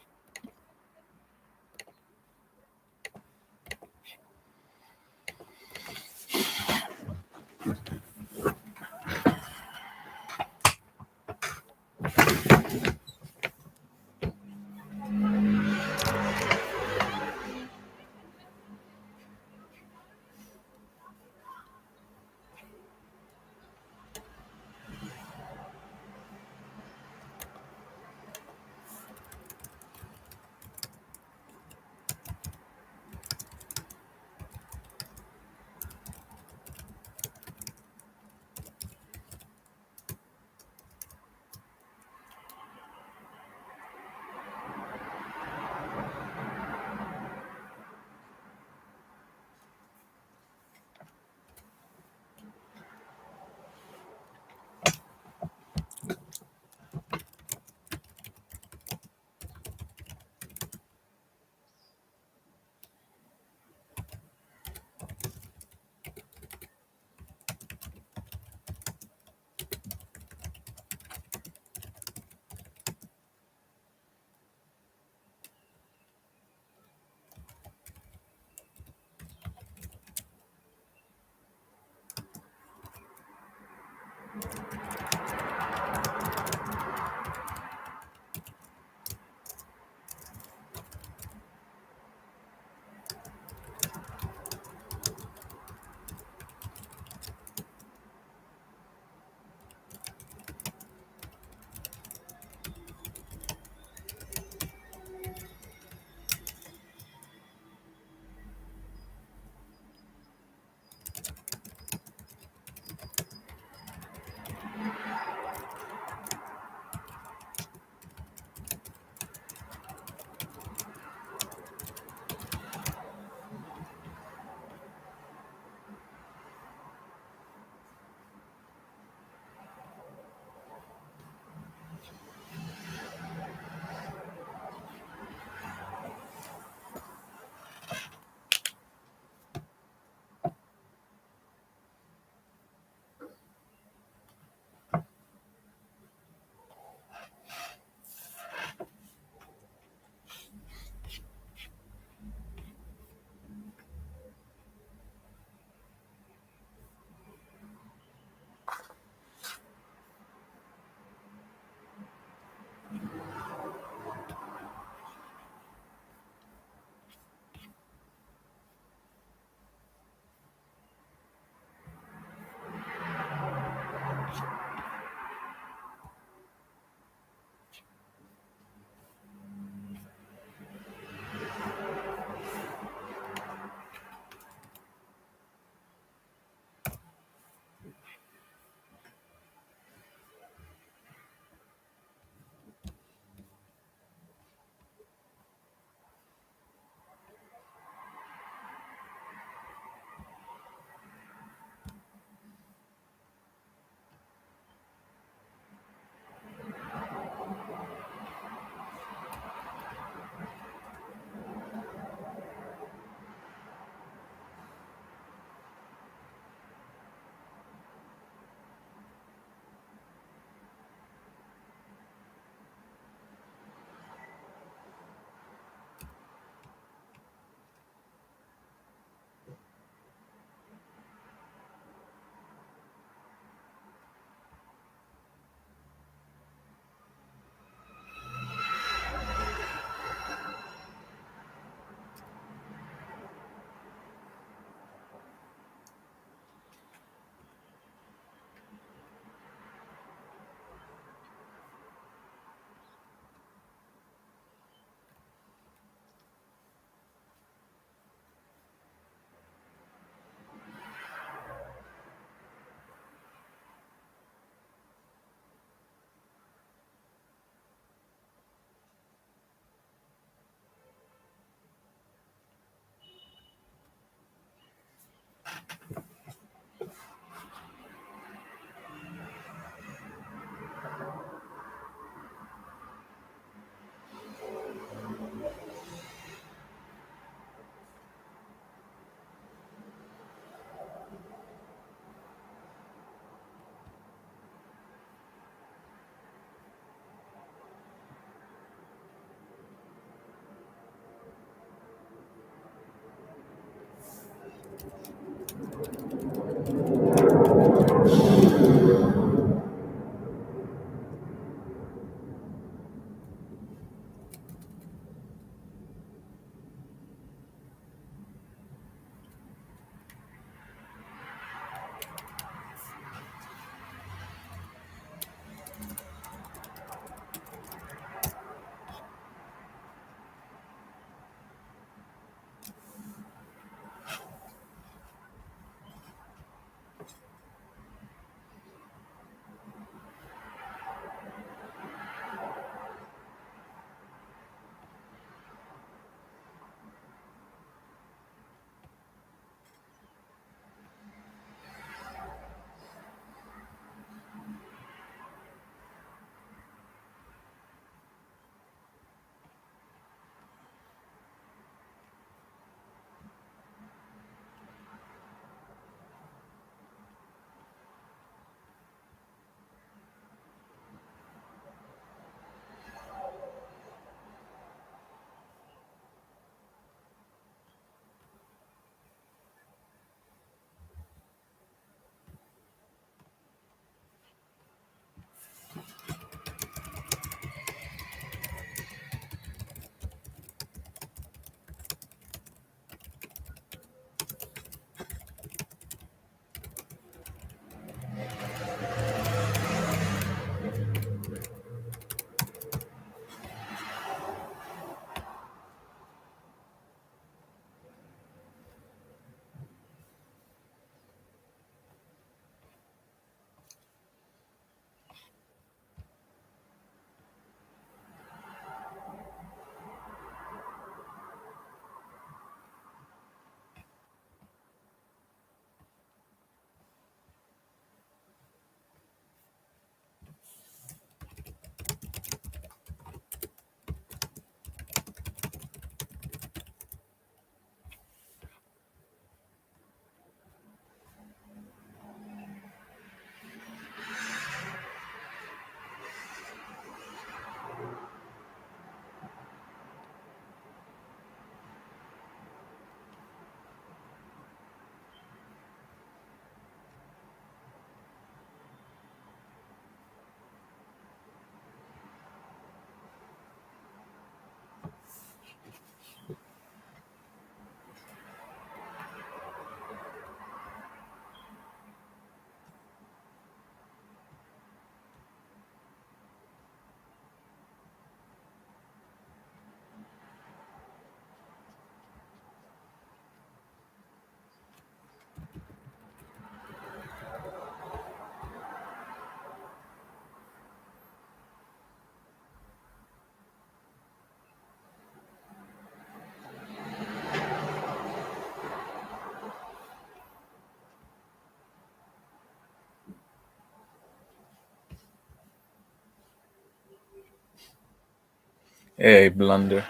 A blunder.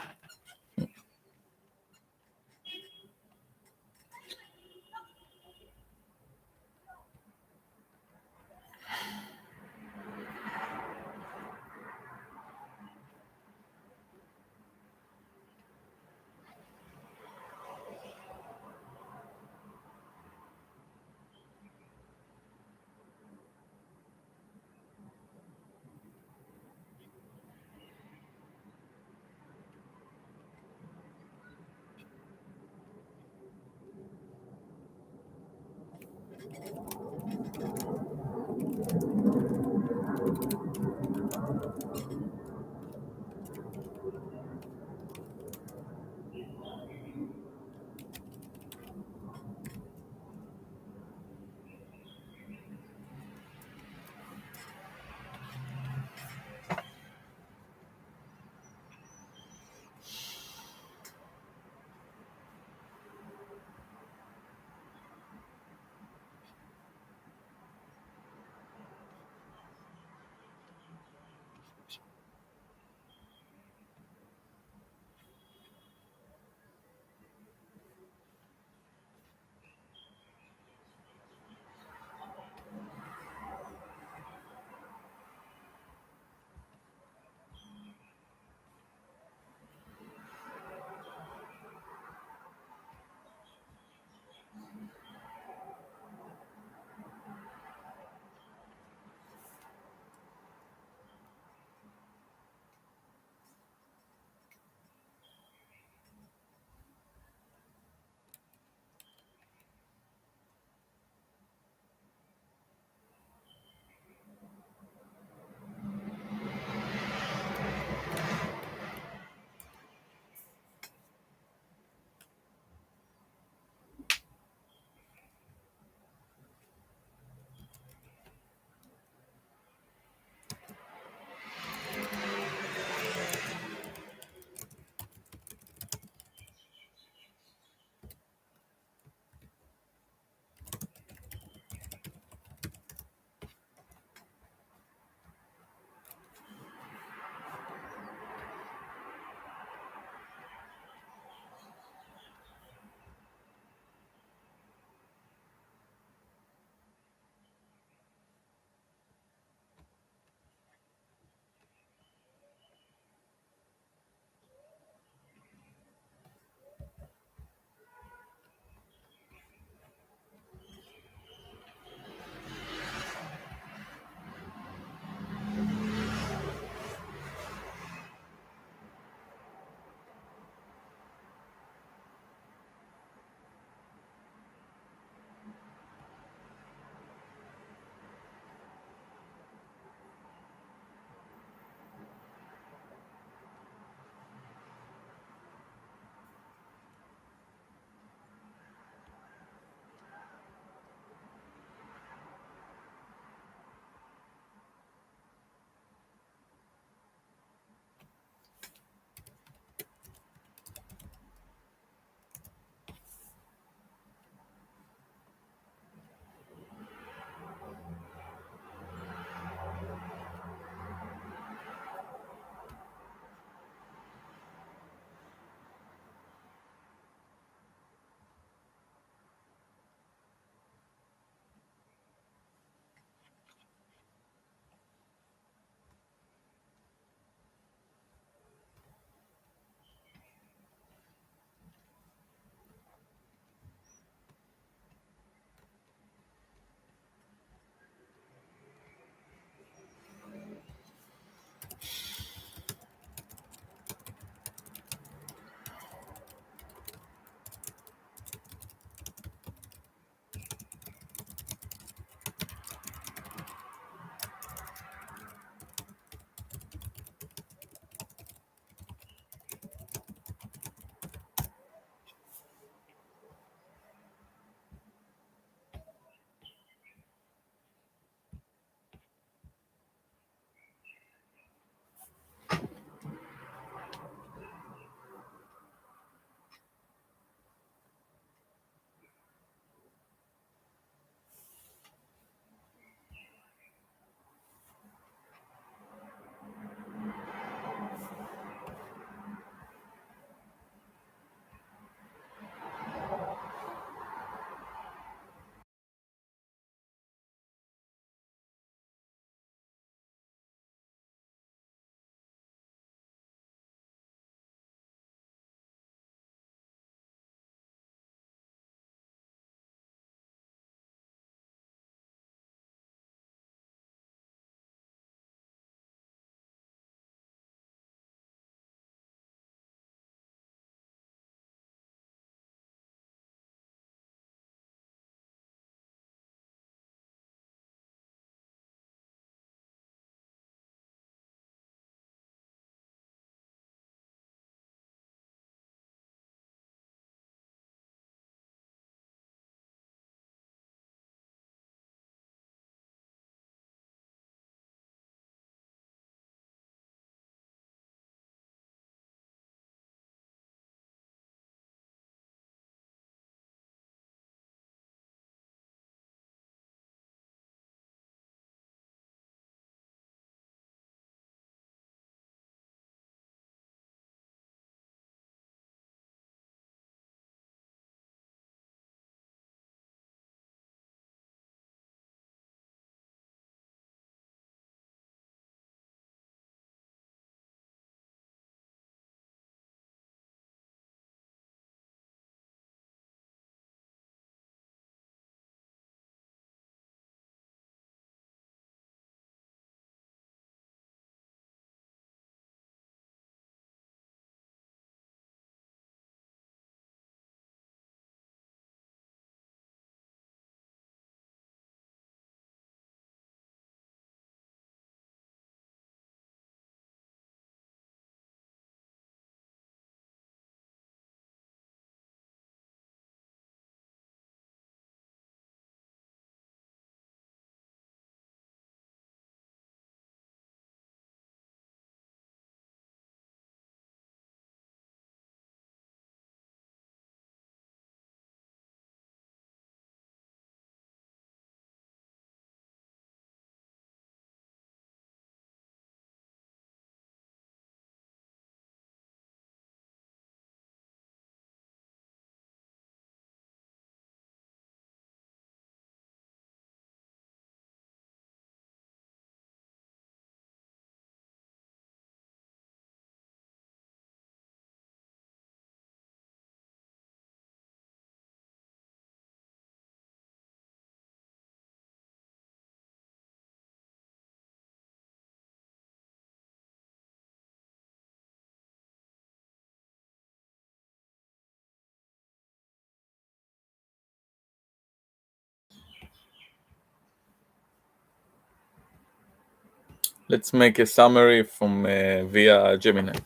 Let's make a summary from via Gemini.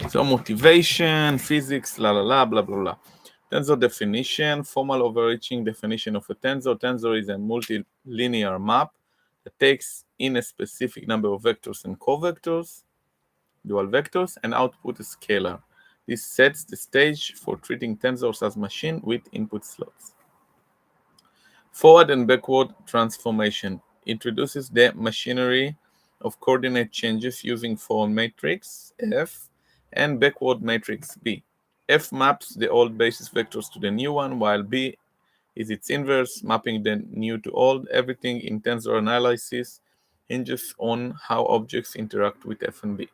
So motivation, physics, blah, blah, blah. Tensor definition, formal overreaching definition of a tensor. Tensor is a multilinear map that takes in a specific number of vectors and covectors, dual vectors, and output a scalar. This sets the stage for treating tensors as machine with input slots. Forward and backward transformation introduces the machinery of coordinate changes using forward matrix F and backward matrix B. F maps the old basis vectors to the new one, while B is its inverse, mapping the new to old. Everything in tensor analysis hinges on how objects interact with F and B.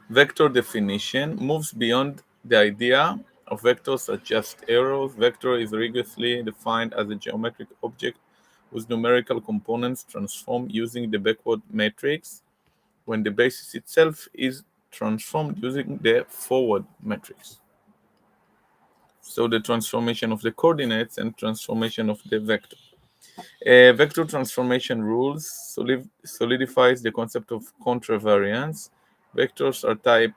Vector definition moves beyond the idea of vectors as just arrows. Vector is rigorously defined as a geometric object whose numerical components transform using the backward matrix when the basis itself is transformed using the forward matrix. So the transformation of the coordinates and transformation of the vector. Vector transformation rules solidifies the concept of contravariance. Vectors are type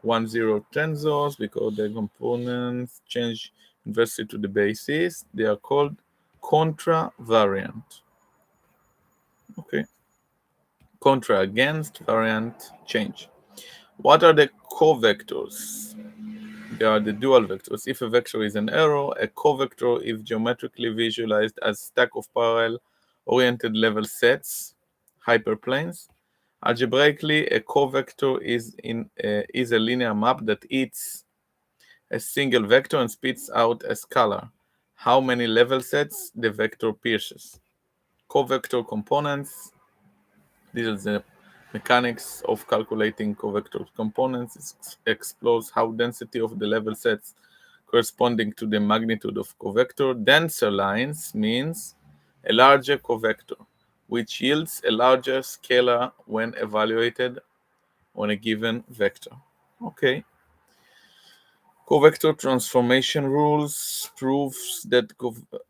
1-0 tensors because the components change inversely to the basis. They are called contravariant. Okay. Contra against, variant change. What are the covectors? They are the dual vectors. If a vector is an arrow, a covector is geometrically visualized as stack of parallel oriented level sets, hyperplanes. Algebraically, a covector is a linear map that eats a single vector and spits out a scalar. How many level sets the vector pierces? Covector components. This is the mechanics of calculating covector components. It explores how density of the level sets corresponding to the magnitude of covector. Denser lines means a larger covector, which yields a larger scalar when evaluated on a given vector. Okay. Covector transformation rules proves that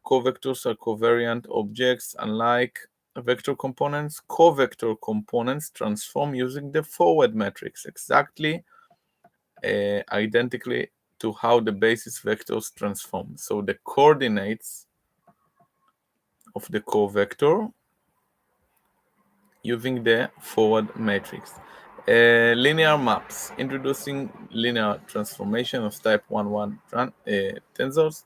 covectors are covariant objects. Unlike vector components, covector components transform using the forward matrix, exactly identically to how the basis vectors transform. So the coordinates of the covector using the forward matrix. Linear maps, introducing linear transformation of type 1-1 tensors.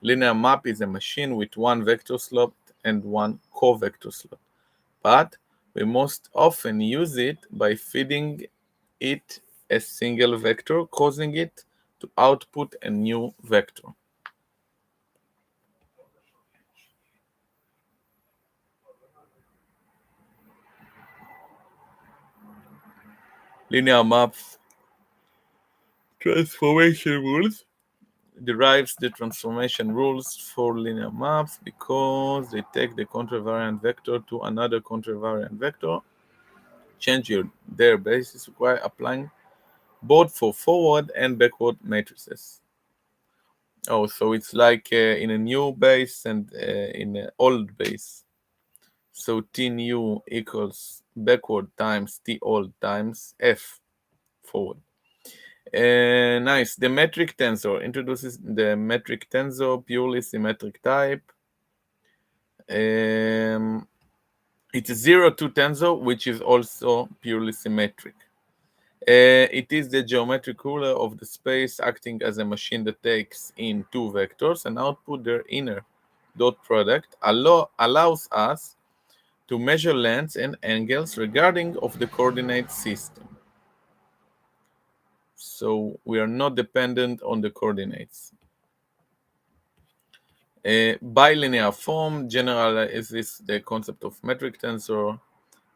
Linear map is a machine with one vector slot and one covector slot, but we most often use it by feeding it a single vector, causing it to output a new vector. Linear maps transformation rules derives the transformation rules for linear maps because they take the contravariant vector to another contravariant vector, change their basis while applying both for forward and backward matrices. Oh, so it's like in a new base and in an old base. So T new equals backward times T old times F forward. Nice. The metric tensor introduces the metric tensor, purely symmetric type. It's a 0-2 tensor, which is also purely symmetric. It is the geometric ruler of the space, acting as a machine that takes in two vectors and output their inner dot product, allows us to measure lengths and angles regarding of the coordinate system. So we are not dependent on the coordinates. Bilinear form generalizes the concept of metric tensor.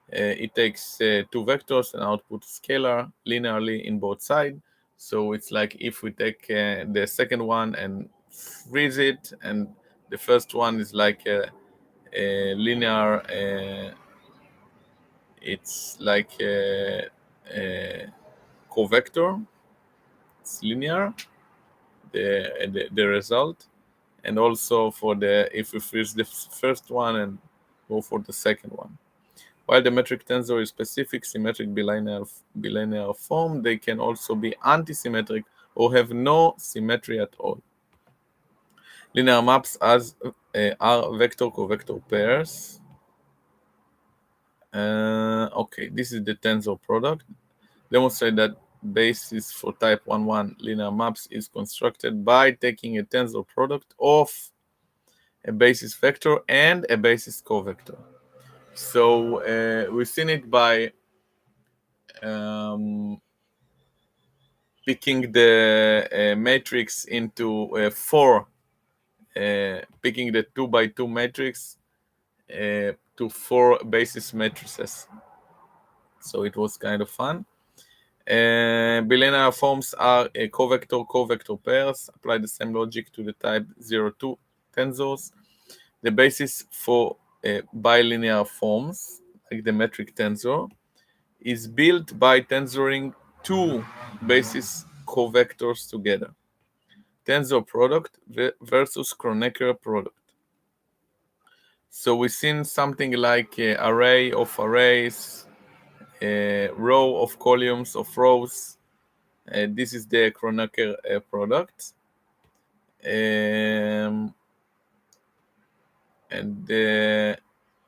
It takes two vectors and outputs scalar linearly in both sides. So it's like if we take the second one and freeze it, and the first one is like a linear, it's like a covector, it's linear, the result. And also for the if we freeze the first one and go for the second one. While the metric tensor is specific symmetric bilinear form, they can also be antisymmetric or have no symmetry at all. Linear maps are vector-covector pairs. Okay, this is the tensor product. Demonstrate that basis for type 1-1 linear maps is constructed by taking a tensor product of a basis vector and a basis covector. So we've seen it by picking the matrix into picking the 2 by 2 matrix to 4 basis matrices. So it was kind of fun. Bilinear forms are covector pairs. Apply the same logic to the type 0-2 tensors. The basis for bilinear forms, like the metric tensor, is built by tensoring two basis covectors together. Tensor product versus Kronecker product. So we've seen something like array of arrays, row of columns of rows. This is the Kronecker product. And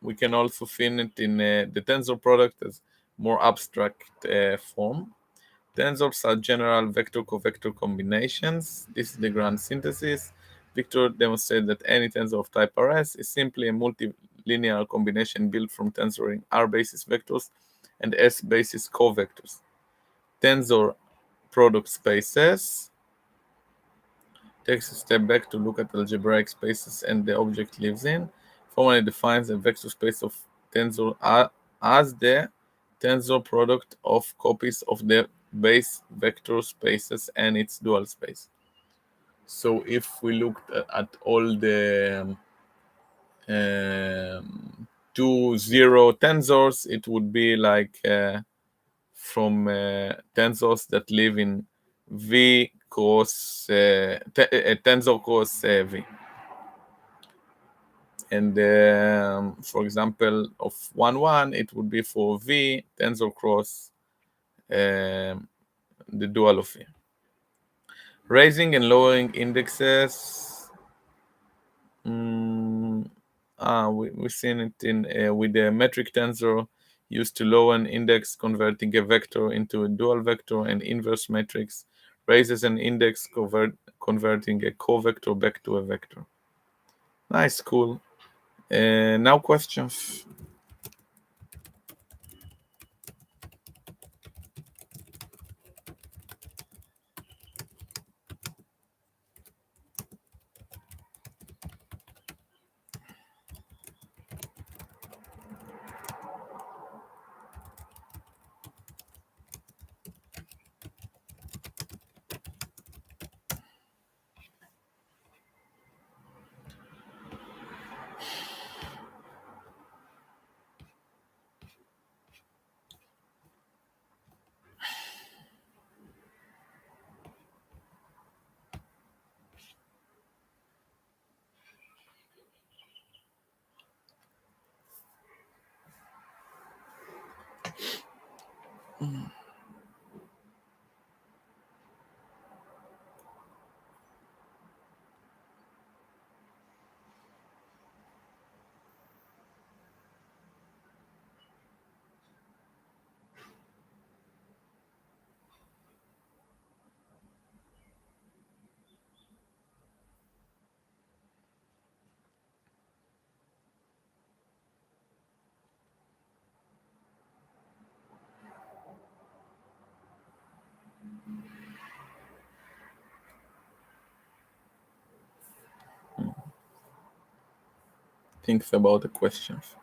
we can also find it in the tensor product as more abstract form. Tensors are general vector-covector combinations. This is the grand synthesis. Victor demonstrated that any tensor of type Rs is simply a multilinear combination built from tensoring R basis vectors and S basis covectors. Tensor product spaces takes a step back to look at algebraic spaces and the object lives in. Formally defines a vector space of tensor as the tensor product of copies of the base vector spaces and its dual space. So if we looked at all the 2-0 tensors, it would be like from tensors that live in V cross tensor cross V. And for example, of 1-1, it would be for V tensor cross the dual of V. Raising and lowering indexes. We've seen it in with the metric tensor used to lower an index, converting a vector into a dual vector, and inverse matrix raises an index, converting a covector back to a vector. Nice, cool. Now questions. Think about the questions.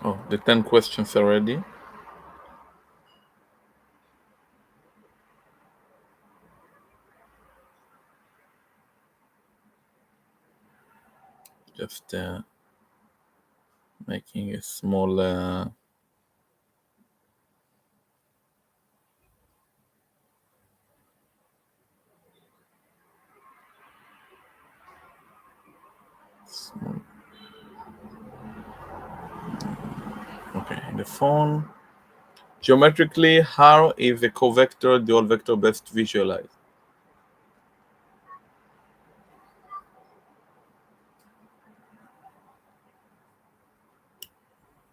Oh, the 10 questions already. Just making a small okay, the phone. Geometrically, how is a covector dual vector best visualized?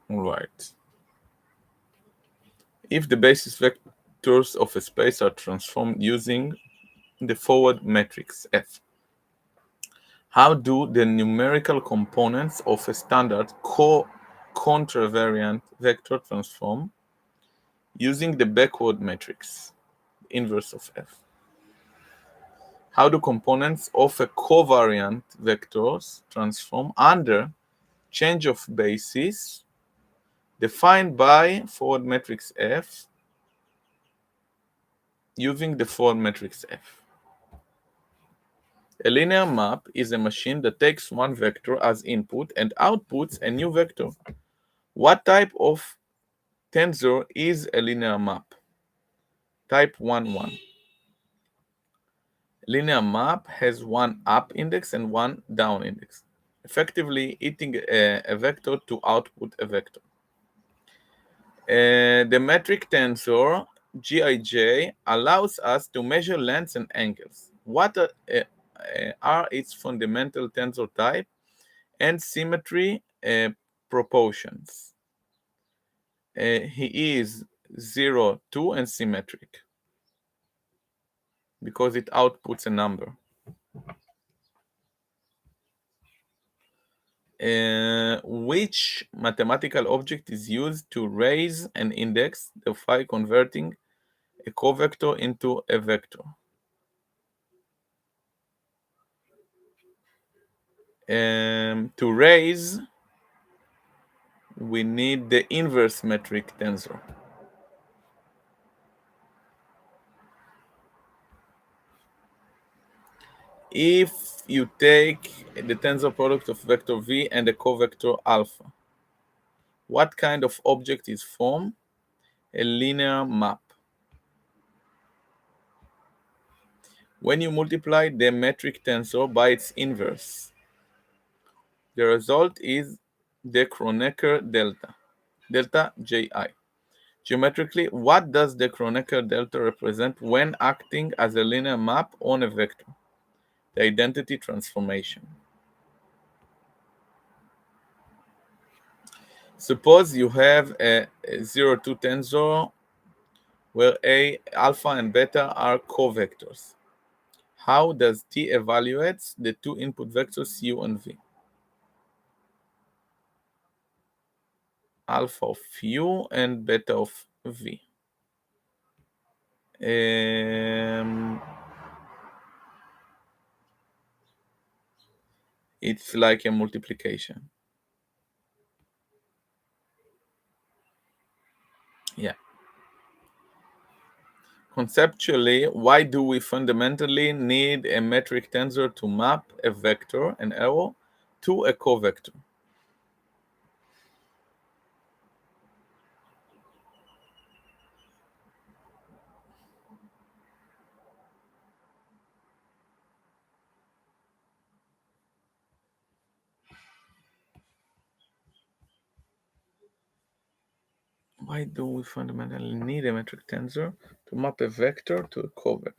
All right. If the basis vectors of a space are transformed using the forward matrix F, how do the numerical components of a standard contravariant vector transform using the backward matrix, inverse of F? How do components of a covariant vectors transform under change of basis defined by forward matrix F using the forward matrix F? A linear map is a machine that takes one vector as input and outputs a new vector. What type of tensor is a linear map? Type 1, 1. Linear map has one up index and one down index, effectively eating a vector to output a vector. The metric tensor Gij allows us to measure lengths and angles. What are its fundamental tensor type and symmetry proportions? He is 0, 2, and symmetric because it outputs a number. Which mathematical object is used to raise an index, thereby converting a covector into a vector? To raise, we need the inverse metric tensor. If you take the tensor product of vector v and a covector alpha, what kind of object is formed? A linear map. When you multiply the metric tensor by its inverse, the result is the Kronecker delta, delta Ji. Geometrically, what does the Kronecker delta represent when acting as a linear map on a vector? The identity transformation. Suppose you have a 0, 2 tensor where A, alpha, and beta are covectors. How does T evaluate the two input vectors U and V? Alpha of U and beta of V. It's like a multiplication. Yeah. Conceptually, why do we fundamentally need a metric tensor to map a vector, an arrow, to a covector? Why do we fundamentally need a metric tensor to map a vector to a covector?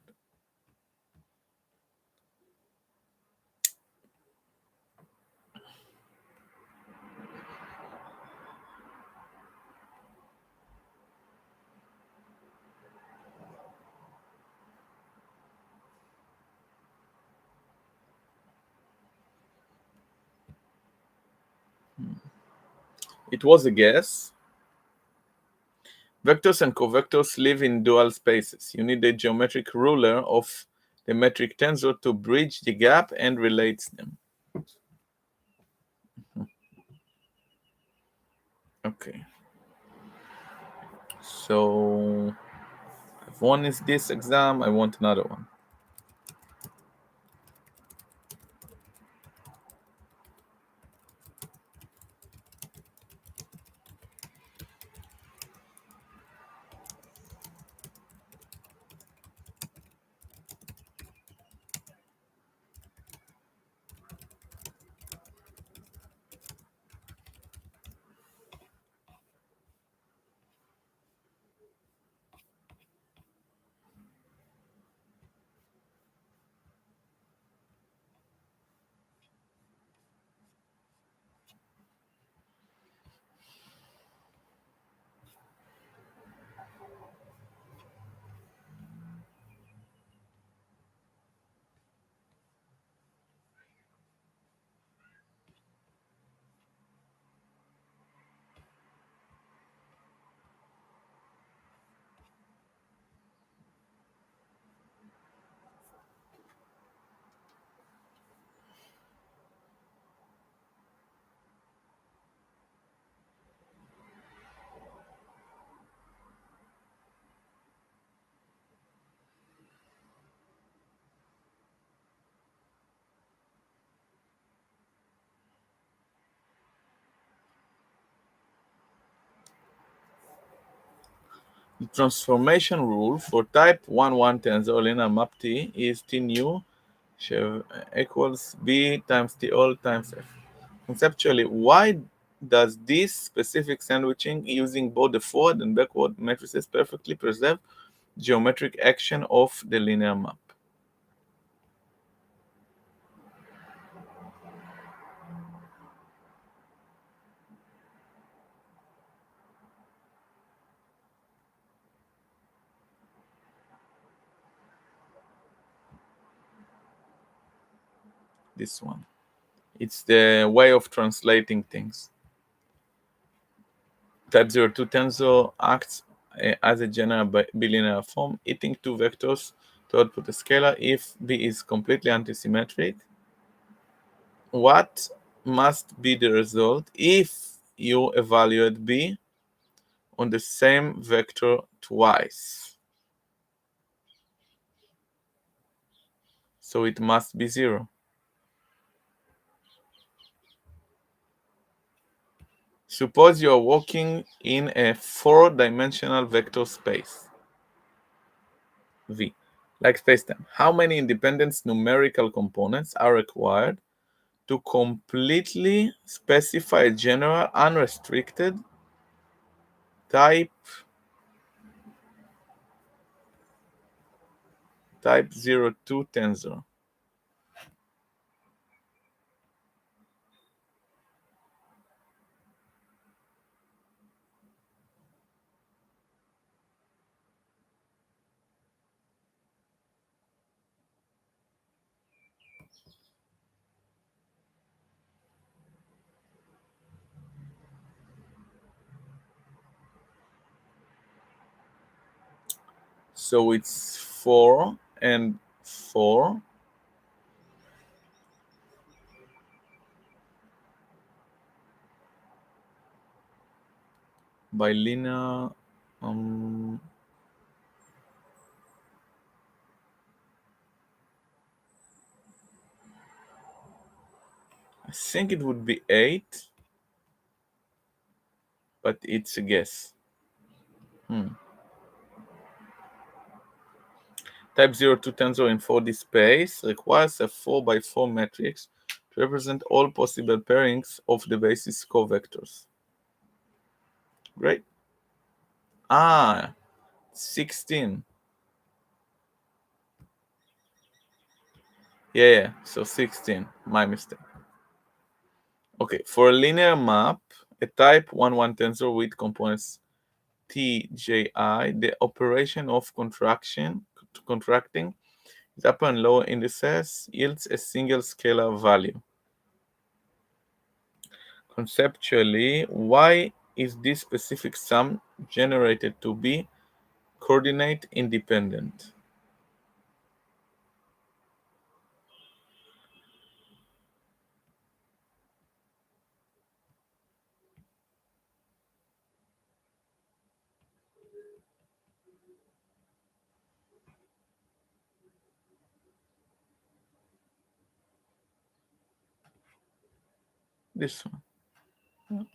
It was a guess. Vectors and covectors live in dual spaces. You need a geometric ruler of the metric tensor to bridge the gap and relates them. Okay. So if one is this exam, I want another one. The transformation rule for type 1-1 tensor linear map T is T nu equals B times T all times F. Conceptually, why does this specific sandwiching using both the forward and backward matrices perfectly preserve geometric action of the linear map? This one. It's the way of translating things. Type 02 tensor acts as a general bilinear form, eating two vectors to output a scalar if B is completely antisymmetric. What must be the result if you evaluate B on the same vector twice? So it must be 0. Suppose you are working in a 4-dimensional vector space, V, like spacetime. How many independent numerical components are required to completely specify a general unrestricted type 02 tensor? So it's 4 and 4 by linear. I think it would be 8, but it's a guess. Type 02 tensor in 4D space requires a 4 by 4 matrix to represent all possible pairings of the basis covectors. Great. 16. Yeah, so 16. My mistake. Okay, for a linear map, a type 1-1 tensor with components Tji, the operation of contracting its upper and lower indices yields a single scalar value. Conceptually, why is this specific sum generated to be coordinate independent? this one.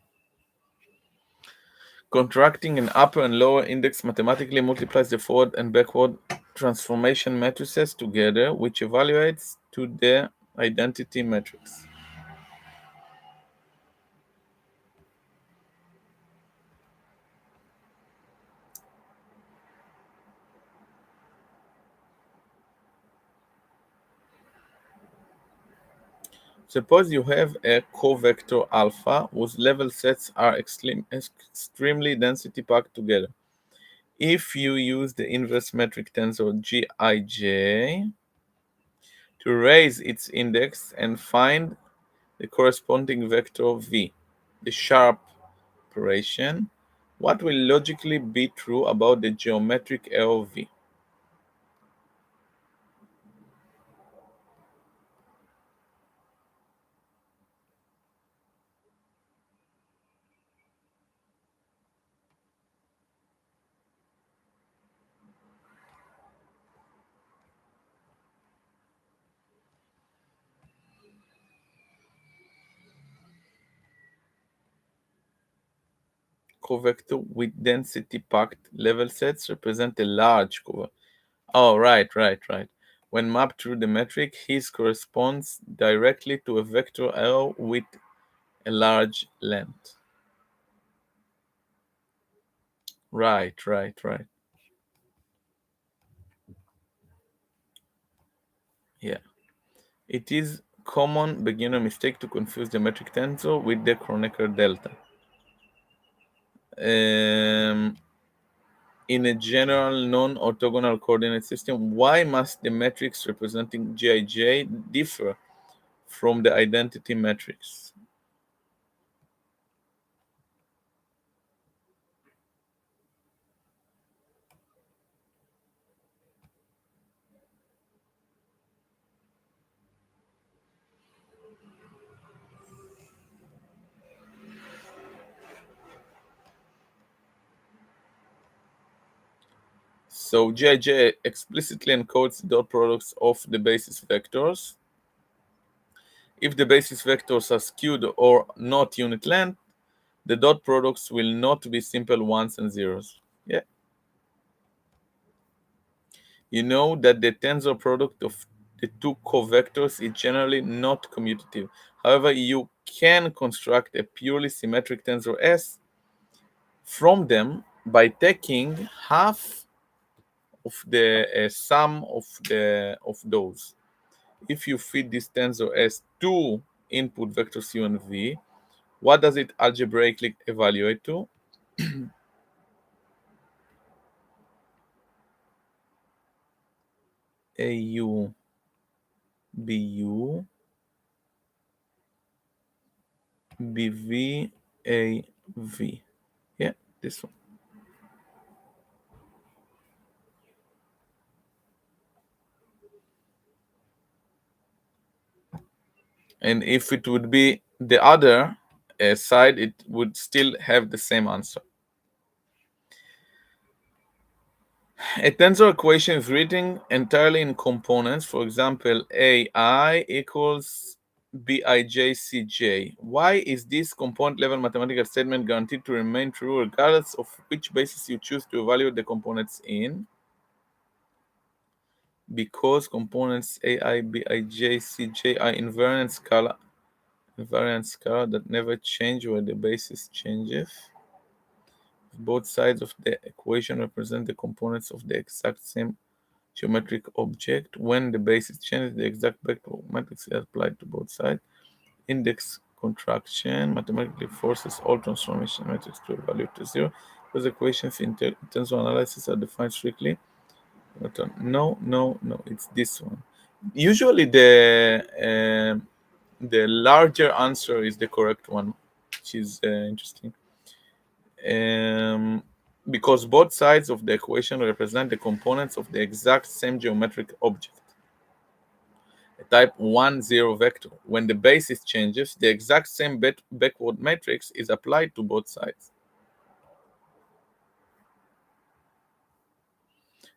Contracting an upper and lower index mathematically multiplies the forward and backward transformation matrices together, which evaluates to the identity matrix. Suppose you have a covector alpha whose level sets are extremely density packed together. If you use the inverse metric tensor Gij to raise its index and find the corresponding vector v, the sharp operation, what will logically be true about the geometric error v? Covector with density packed level sets represent a large cover. Oh, right. When mapped through the metric, his corresponds directly to a vector arrow with a large length. Right. Yeah. It is common beginner mistake to confuse the metric tensor with the Kronecker delta. In a general non-orthogonal coordinate system, why must the matrix representing Gij differ from the identity matrix? So Gij explicitly encodes dot products of the basis vectors. If the basis vectors are skewed or not unit length, the dot products will not be simple ones and zeros. Yeah. You know that the tensor product of the two covectors is generally not commutative. However, you can construct a purely symmetric tensor S from them by taking half of the sum of those. If you feed this tensor S two input vectors u and v, what does it algebraically evaluate to? AU, BU, BV, AV. Yeah, this one. And if it would be the other side, it would still have the same answer. A tensor equation is written entirely in components. For example, AI equals Bijcj. Why is this component level mathematical statement guaranteed to remain true regardless of which basis you choose to evaluate the components in? Because components AI, Bij, Cj are invariant scalar that never change where the basis changes. Both sides of the equation represent the components of the exact same geometric object. When the basis changes, the exact vector matrix is applied to both sides. Index contraction mathematically forces all transformation metrics to evaluate to zero. Those equations in tensor analysis are defined strictly. No, it's this one. Usually the larger answer is the correct one, which is interesting. Because both sides of the equation represent the components of the exact same geometric object, a type 1, 0 vector. When the basis changes, the exact same backward matrix is applied to both sides.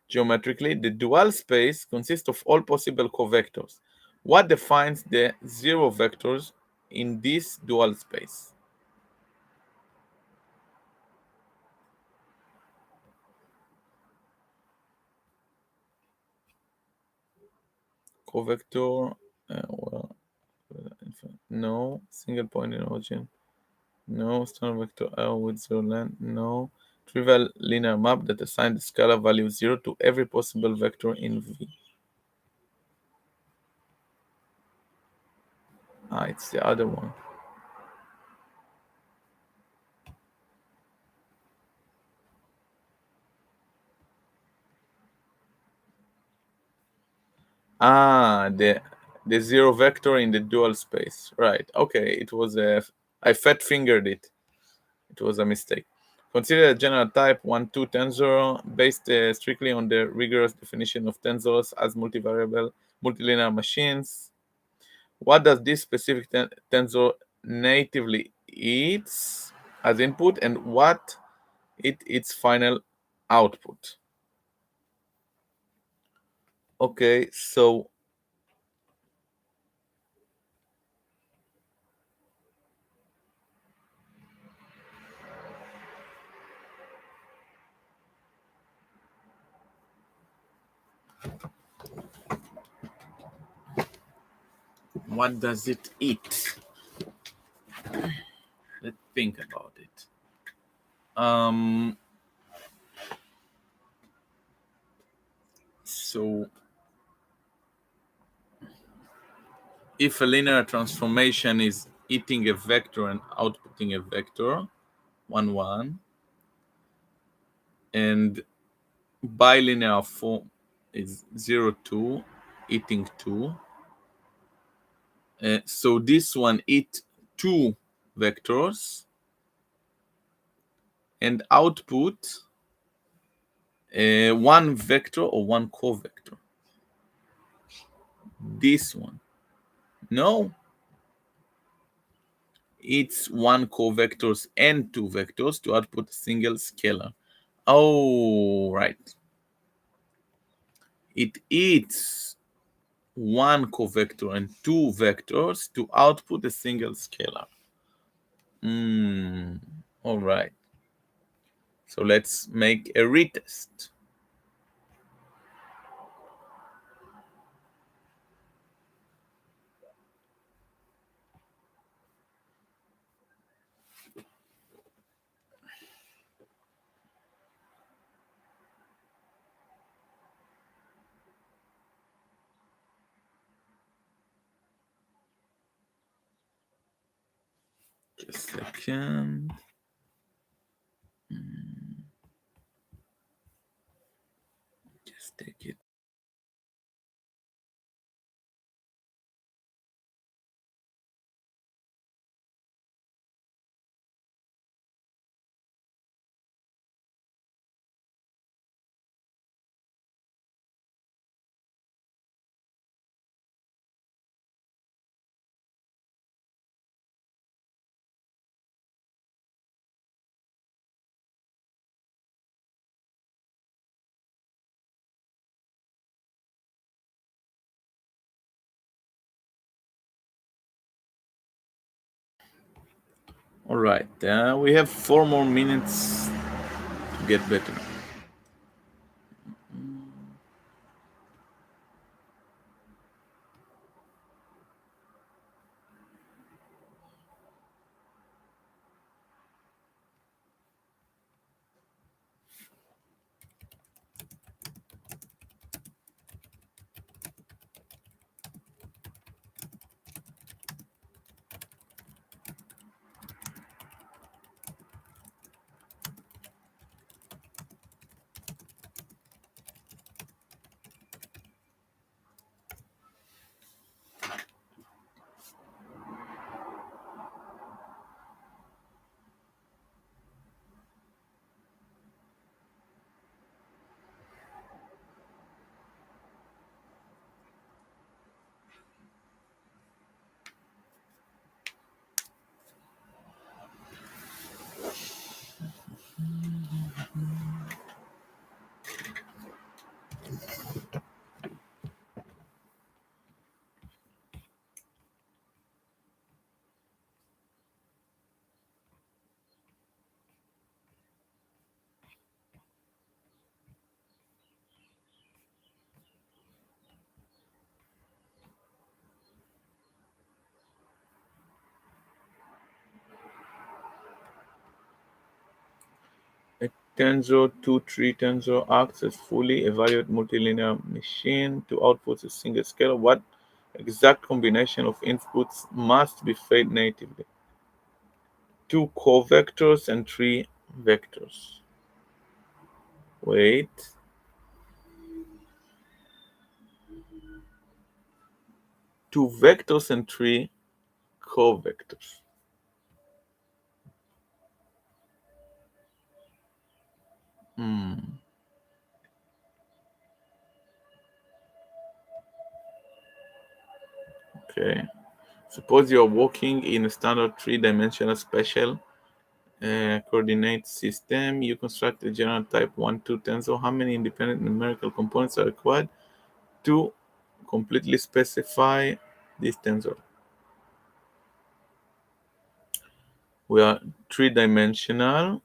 Geometrically, the dual space consists of all possible covectors. What defines the zero vectors in this dual space. Covector, well, no. Single point in origin, no. Standard vector L with zero length, no. Trivial linear map that assigns the scalar value 0 to every possible vector in V. It's the other one. The zero vector in the dual space. Right. Okay. It was I fat fingered it. It was a mistake. Consider a general type 1-2 tensor based strictly on the rigorous definition of tensors as multivariable multilinear machines. What does this specific tensor natively eats as input, and what its final output? Okay, so what does it eat? Let's think about it. So if a linear transformation is eating a vector and outputting a vector, 1, 1, and bilinear form is 0, 2, eating 2. So this one eat 2 vectors and output 1 vector or 1 covector. This one. No, it's 1 covectors and 2 vectors to output a single scalar. Oh, right. It eats 1 covector and 2 vectors to output a single scalar. All right. So let's make a retest. Just a second. Just take it. All right. We have 4 more minutes to get better. tensor, 2-tree tensor acts as fully evaluate multilinear machine to output a single scalar. What exact combination of inputs must be fed natively? 2 covectors and 3 vectors. Wait. 2 vectors and 3 covectors. Okay. Suppose you're working in a standard three-dimensional spatial coordinate system. You construct a general type 1-2 tensor. How many independent numerical components are required to completely specify this tensor? We are three-dimensional,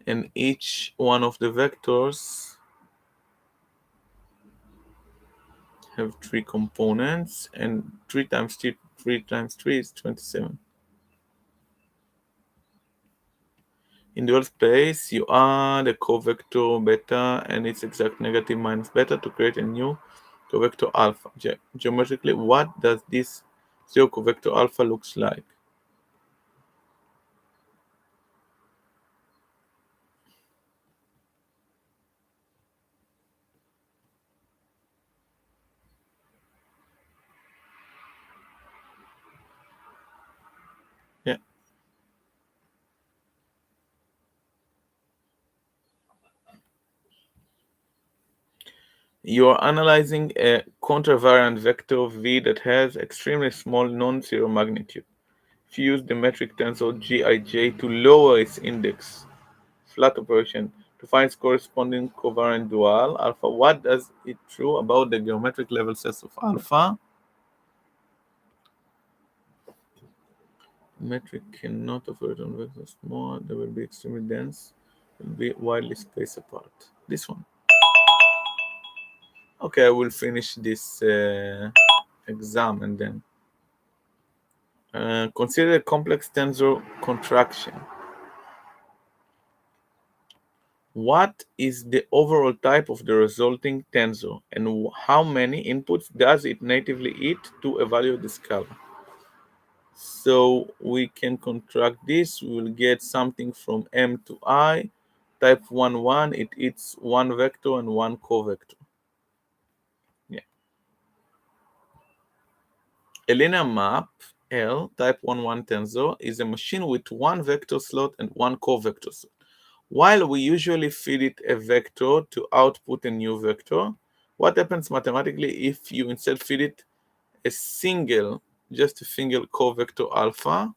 and each one of the vectors have 3 components, and 3 times 3 is 27. In dual space, you add a covector beta and its exact negative minus beta to create a new covector alpha. Geometrically, what does this zero covector alpha looks like? Yeah. You are analyzing a contravariant vector v that has extremely small non-zero magnitude. If you use the metric tensor Gij to lower its index, flat operation, to find its corresponding covariant dual alpha, what does it true about the geometric level sets of alpha? Metric cannot operate on vectors small, they will be extremely dense, will be widely spaced apart. This one. Okay, I will finish this exam and then consider a complex tensor contraction. What is the overall type of the resulting tensor, and how many inputs does it natively eat to evaluate the scalar? So we can contract this. We will get something from M to I. Type 1, 1, it eats one vector and one covector. Yeah. A linear map, L, type 1, 1 tensor, is a machine with one vector slot and one covector slot. While we usually feed it a vector to output a new vector, what happens mathematically if you instead feed it a single, just a single covector alpha?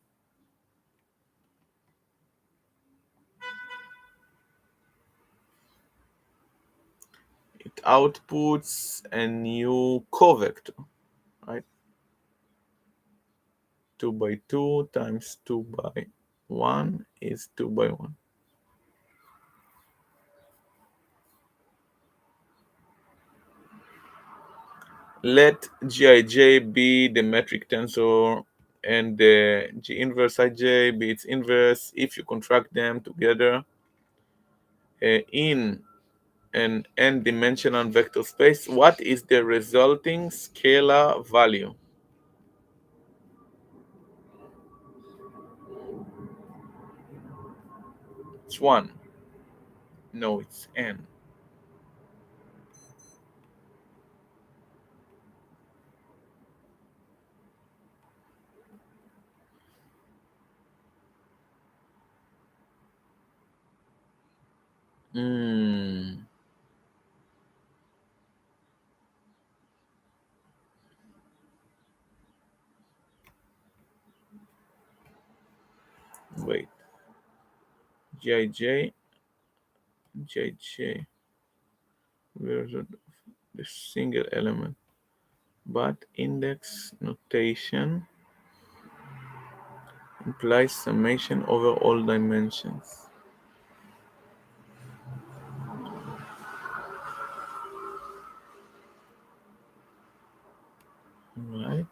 It outputs a new covector, right? 2 by 2 times 2 by 1 is 2 by 1. Let Gij be the metric tensor and the G inverse Ij be its inverse. If you contract them together in an n-dimensional vector space, what is the resulting scalar value? It's 1. No, it's n. Wait. Jij version of the single element, but index notation implies summation over all dimensions. Right?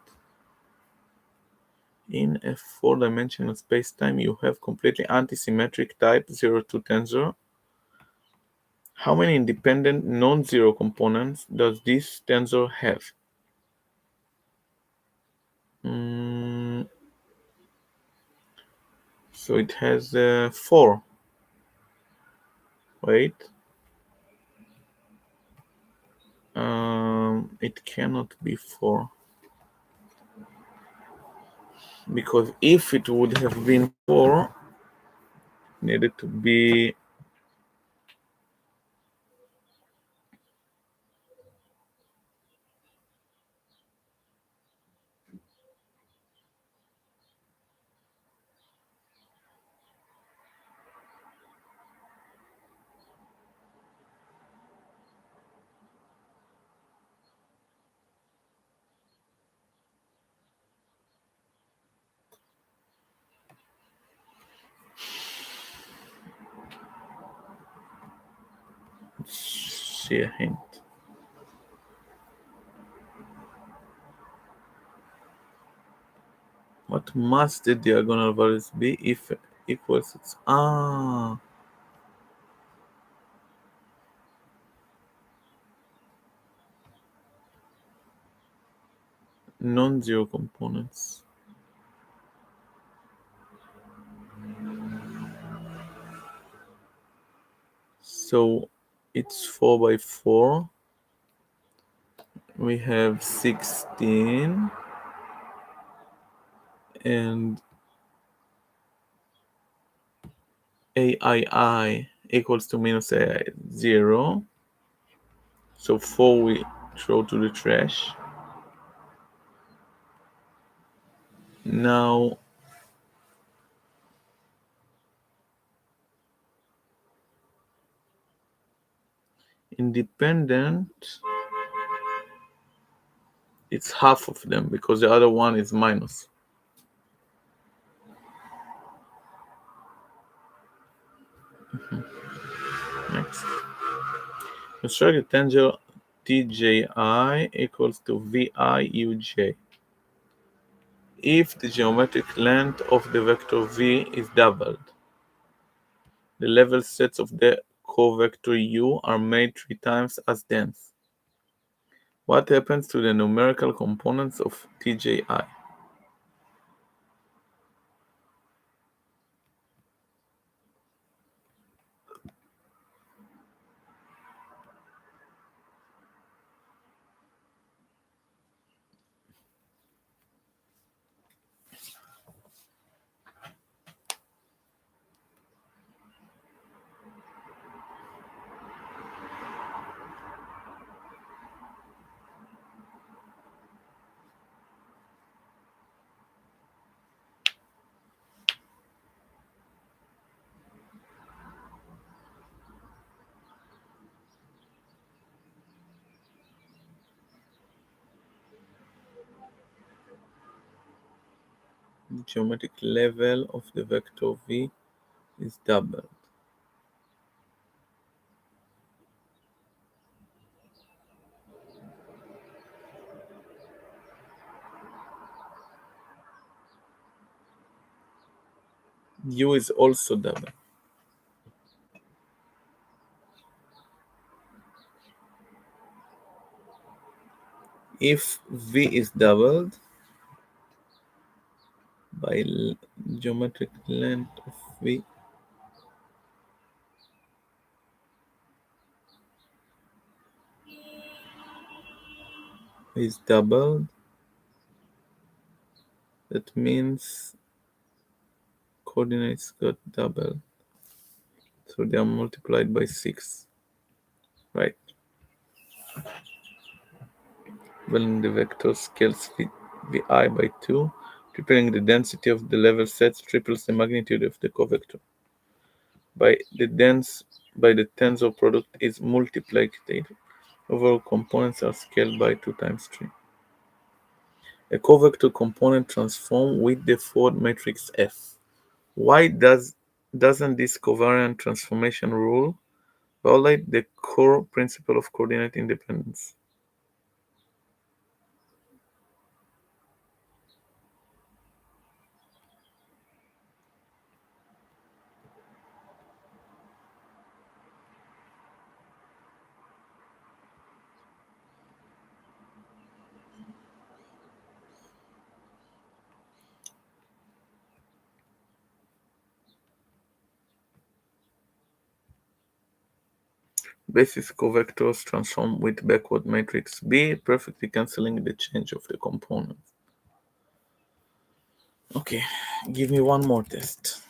In a four-dimensional spacetime, you have completely anti-symmetric type 0, 2 tensor How many independent non-zero components does this tensor have? Mm, so it has 4. Wait. It cannot be 4. Because if it would have been 4, needed to be see a hint. What must the diagonal values be if equals its non-zero components. So it's 4 by 4. We have 16 and AII equals to minus AI 0. So 4 we throw to the trash. Now independent, it's half of them because the other one is minus. Next. Construct a tangent TJI equals to VIUJ. If the geometric length of the vector V is doubled, the level sets of the covector U are made 3 times as dense. What happens to the numerical components of TJI? The geometric level of the vector V is doubled. U is also doubled. If V is doubled by geometric length of V is doubled, that means coordinates got doubled. So they are multiplied by 6. Right. When the vector scales Vi by 2, tripling the density of the level sets triples the magnitude of the covector. By the tensor product is multiplicative. Overall components are scaled by 2 times 3. A covector component transform with the Ford matrix F. Why doesn't this covariant transformation rule violate the core principle of coordinate independence? basis covectors transform with backward matrix B, perfectly cancelling the change of the components. Okay, give me one more test.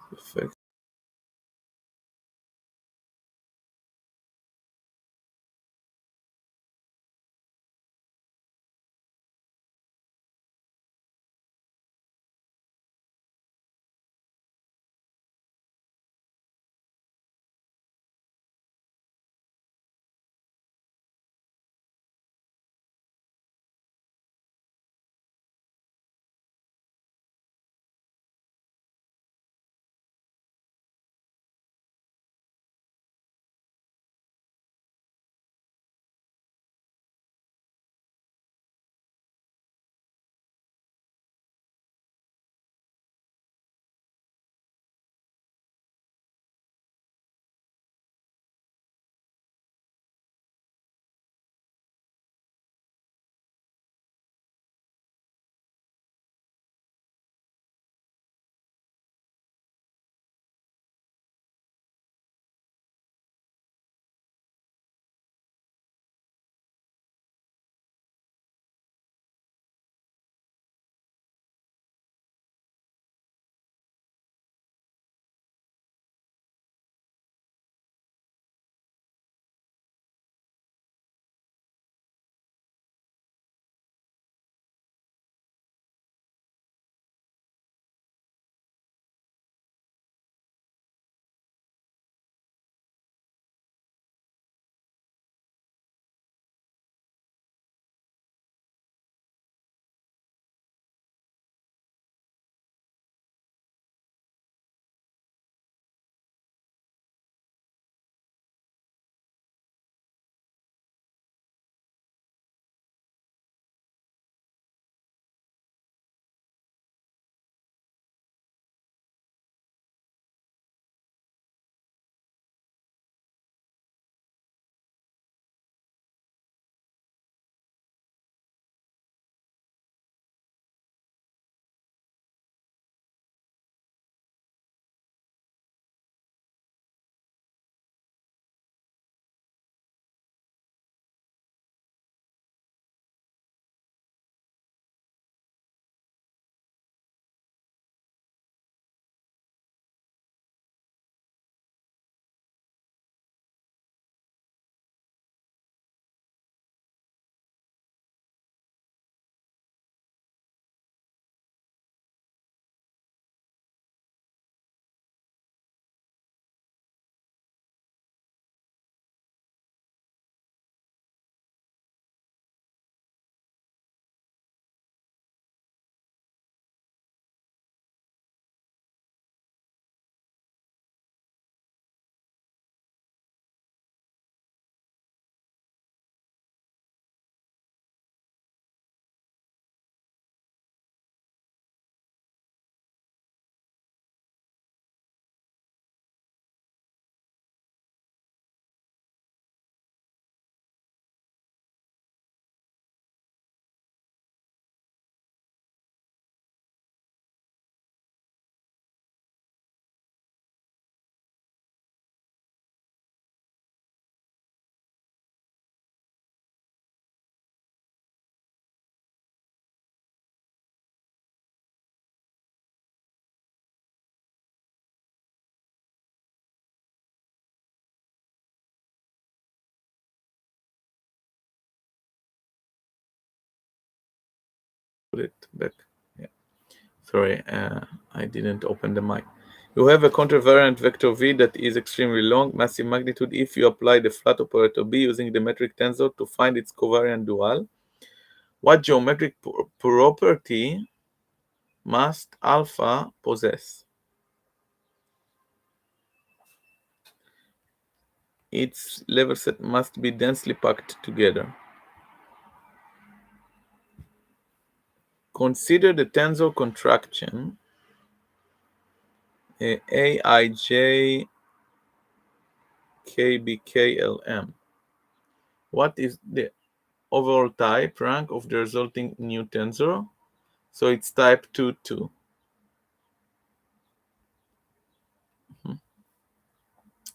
Perfect. Put it back. Yeah. Sorry, I didn't open the mic. You have a contravariant vector V that is extremely long, massive magnitude. If you apply the flat operator B using the metric tensor to find its covariant dual, what geometric property must alpha possess? its level set must be densely packed together. Consider the tensor contraction Aij KBKLM. What is the overall type rank of the resulting new tensor? So it's type 2, 2.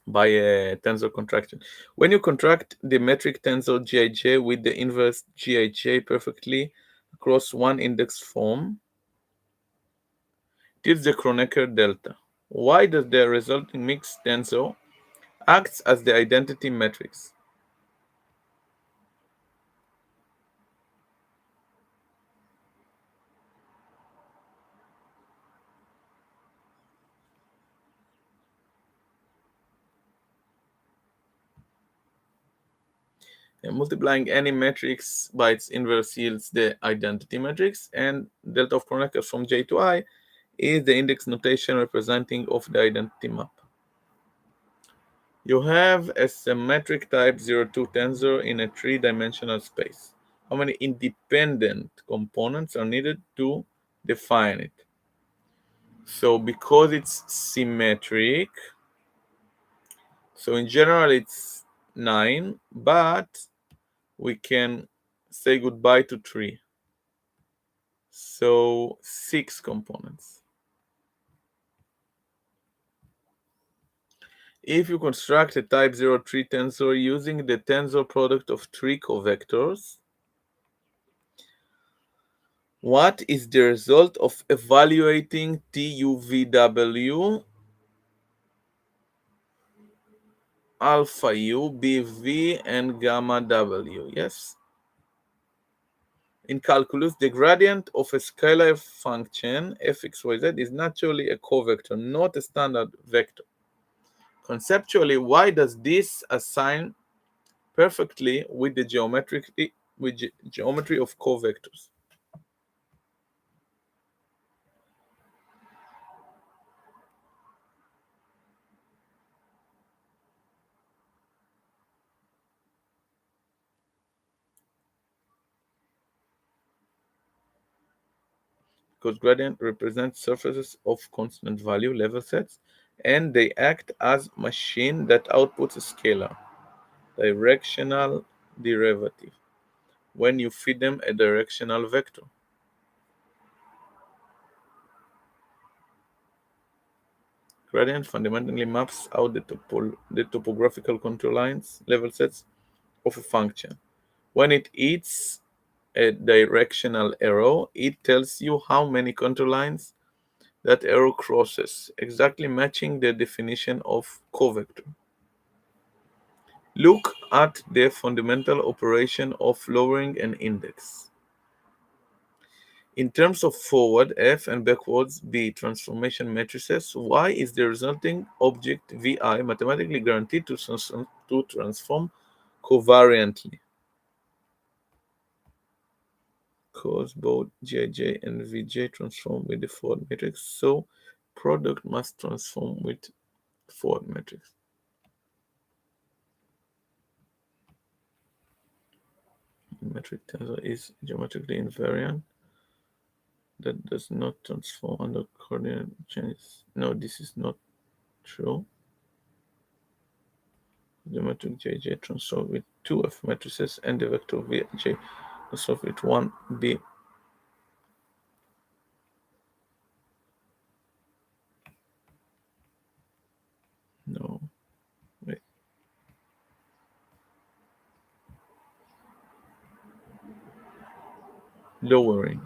By a tensor contraction. When you contract the metric tensor Gij with the inverse Gij perfectly across one index form, it is the Kronecker delta. Why does the resulting mixed tensor acts as the identity matrix? And multiplying any matrix by its inverse yields the identity matrix, and delta of Kronecker from J to I is the index notation representing of the identity map. You have a symmetric type 02 tensor in a three-dimensional space. How many independent components are needed to define it? So because it's symmetric, so in general it's 9, but we can say goodbye to 3. So 6 components. If you construct a type 03 tensor using the tensor product of 3 covectors, what is the result of evaluating TUVW, alpha U, BV, and gamma W? Yes. In calculus, the gradient of a scalar function fxyz is naturally a covector, not a standard vector. Conceptually, why does this assign perfectly with the geometry of covectors? Because gradient represents surfaces of constant value level sets, and they act as machine that outputs a scalar directional derivative when you feed them a directional vector. Gradient fundamentally maps out the topographical contour lines level sets of a function. When it eats a directional arrow, it tells you how many contour lines that arrow crosses, exactly matching the definition of covector. Look at the fundamental operation of lowering an index. In terms of forward F and backwards B transformation matrices, Y is the resulting object Vi mathematically guaranteed to transform covariantly, because both Jij and Vj transform with the forward matrix, so product must transform with forward matrix. Metric tensor is geometrically invariant that does not transform under coordinate changes. No, this is not true. The metric Jj transform with two F matrices and the vector Vj transform with one B. No, wait. Lowering.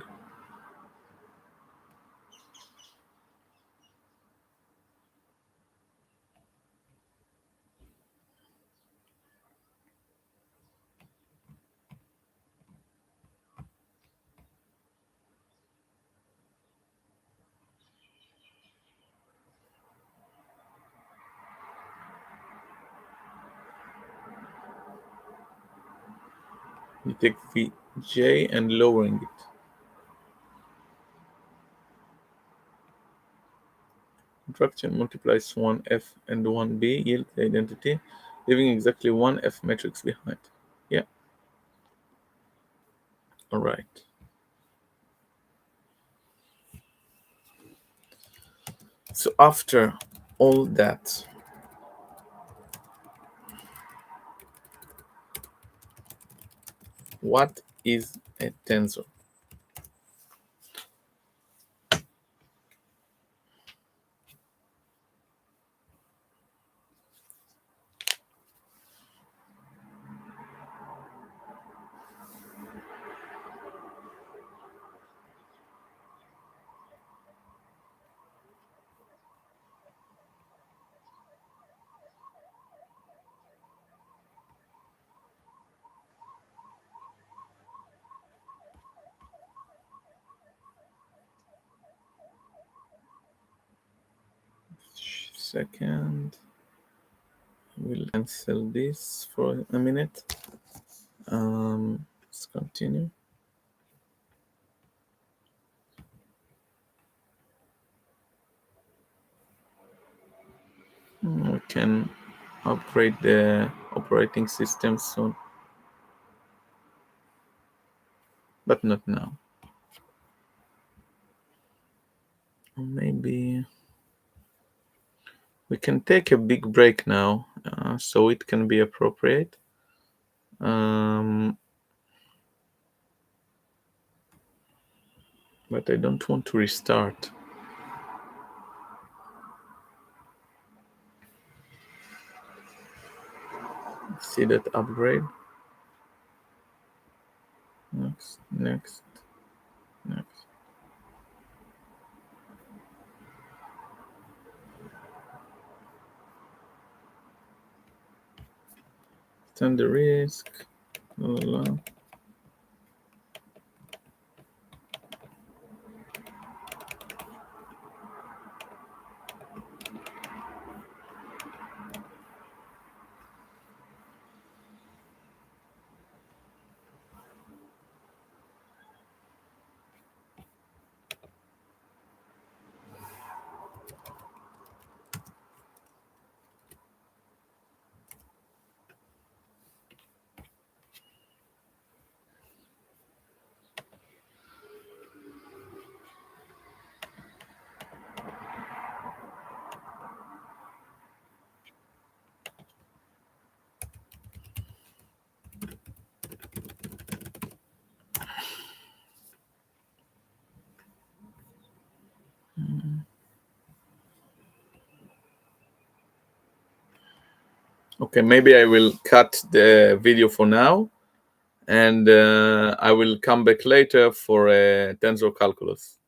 You take Vj and lowering it. Contraction multiplies one F and one B, yield the identity leaving exactly one F matrix behind. Yeah. All right. So after all that, what is a tensor? Second. We'll cancel this for a minute. Let's continue. We can upgrade the operating system soon, but not now. Maybe we can take a big break now, so it can be appropriate. But I don't want to restart. See that upgrade? Next, next, next. Stand the risk. La, la, la. Okay, maybe I will cut the video for now, and I will come back later for tensor calculus.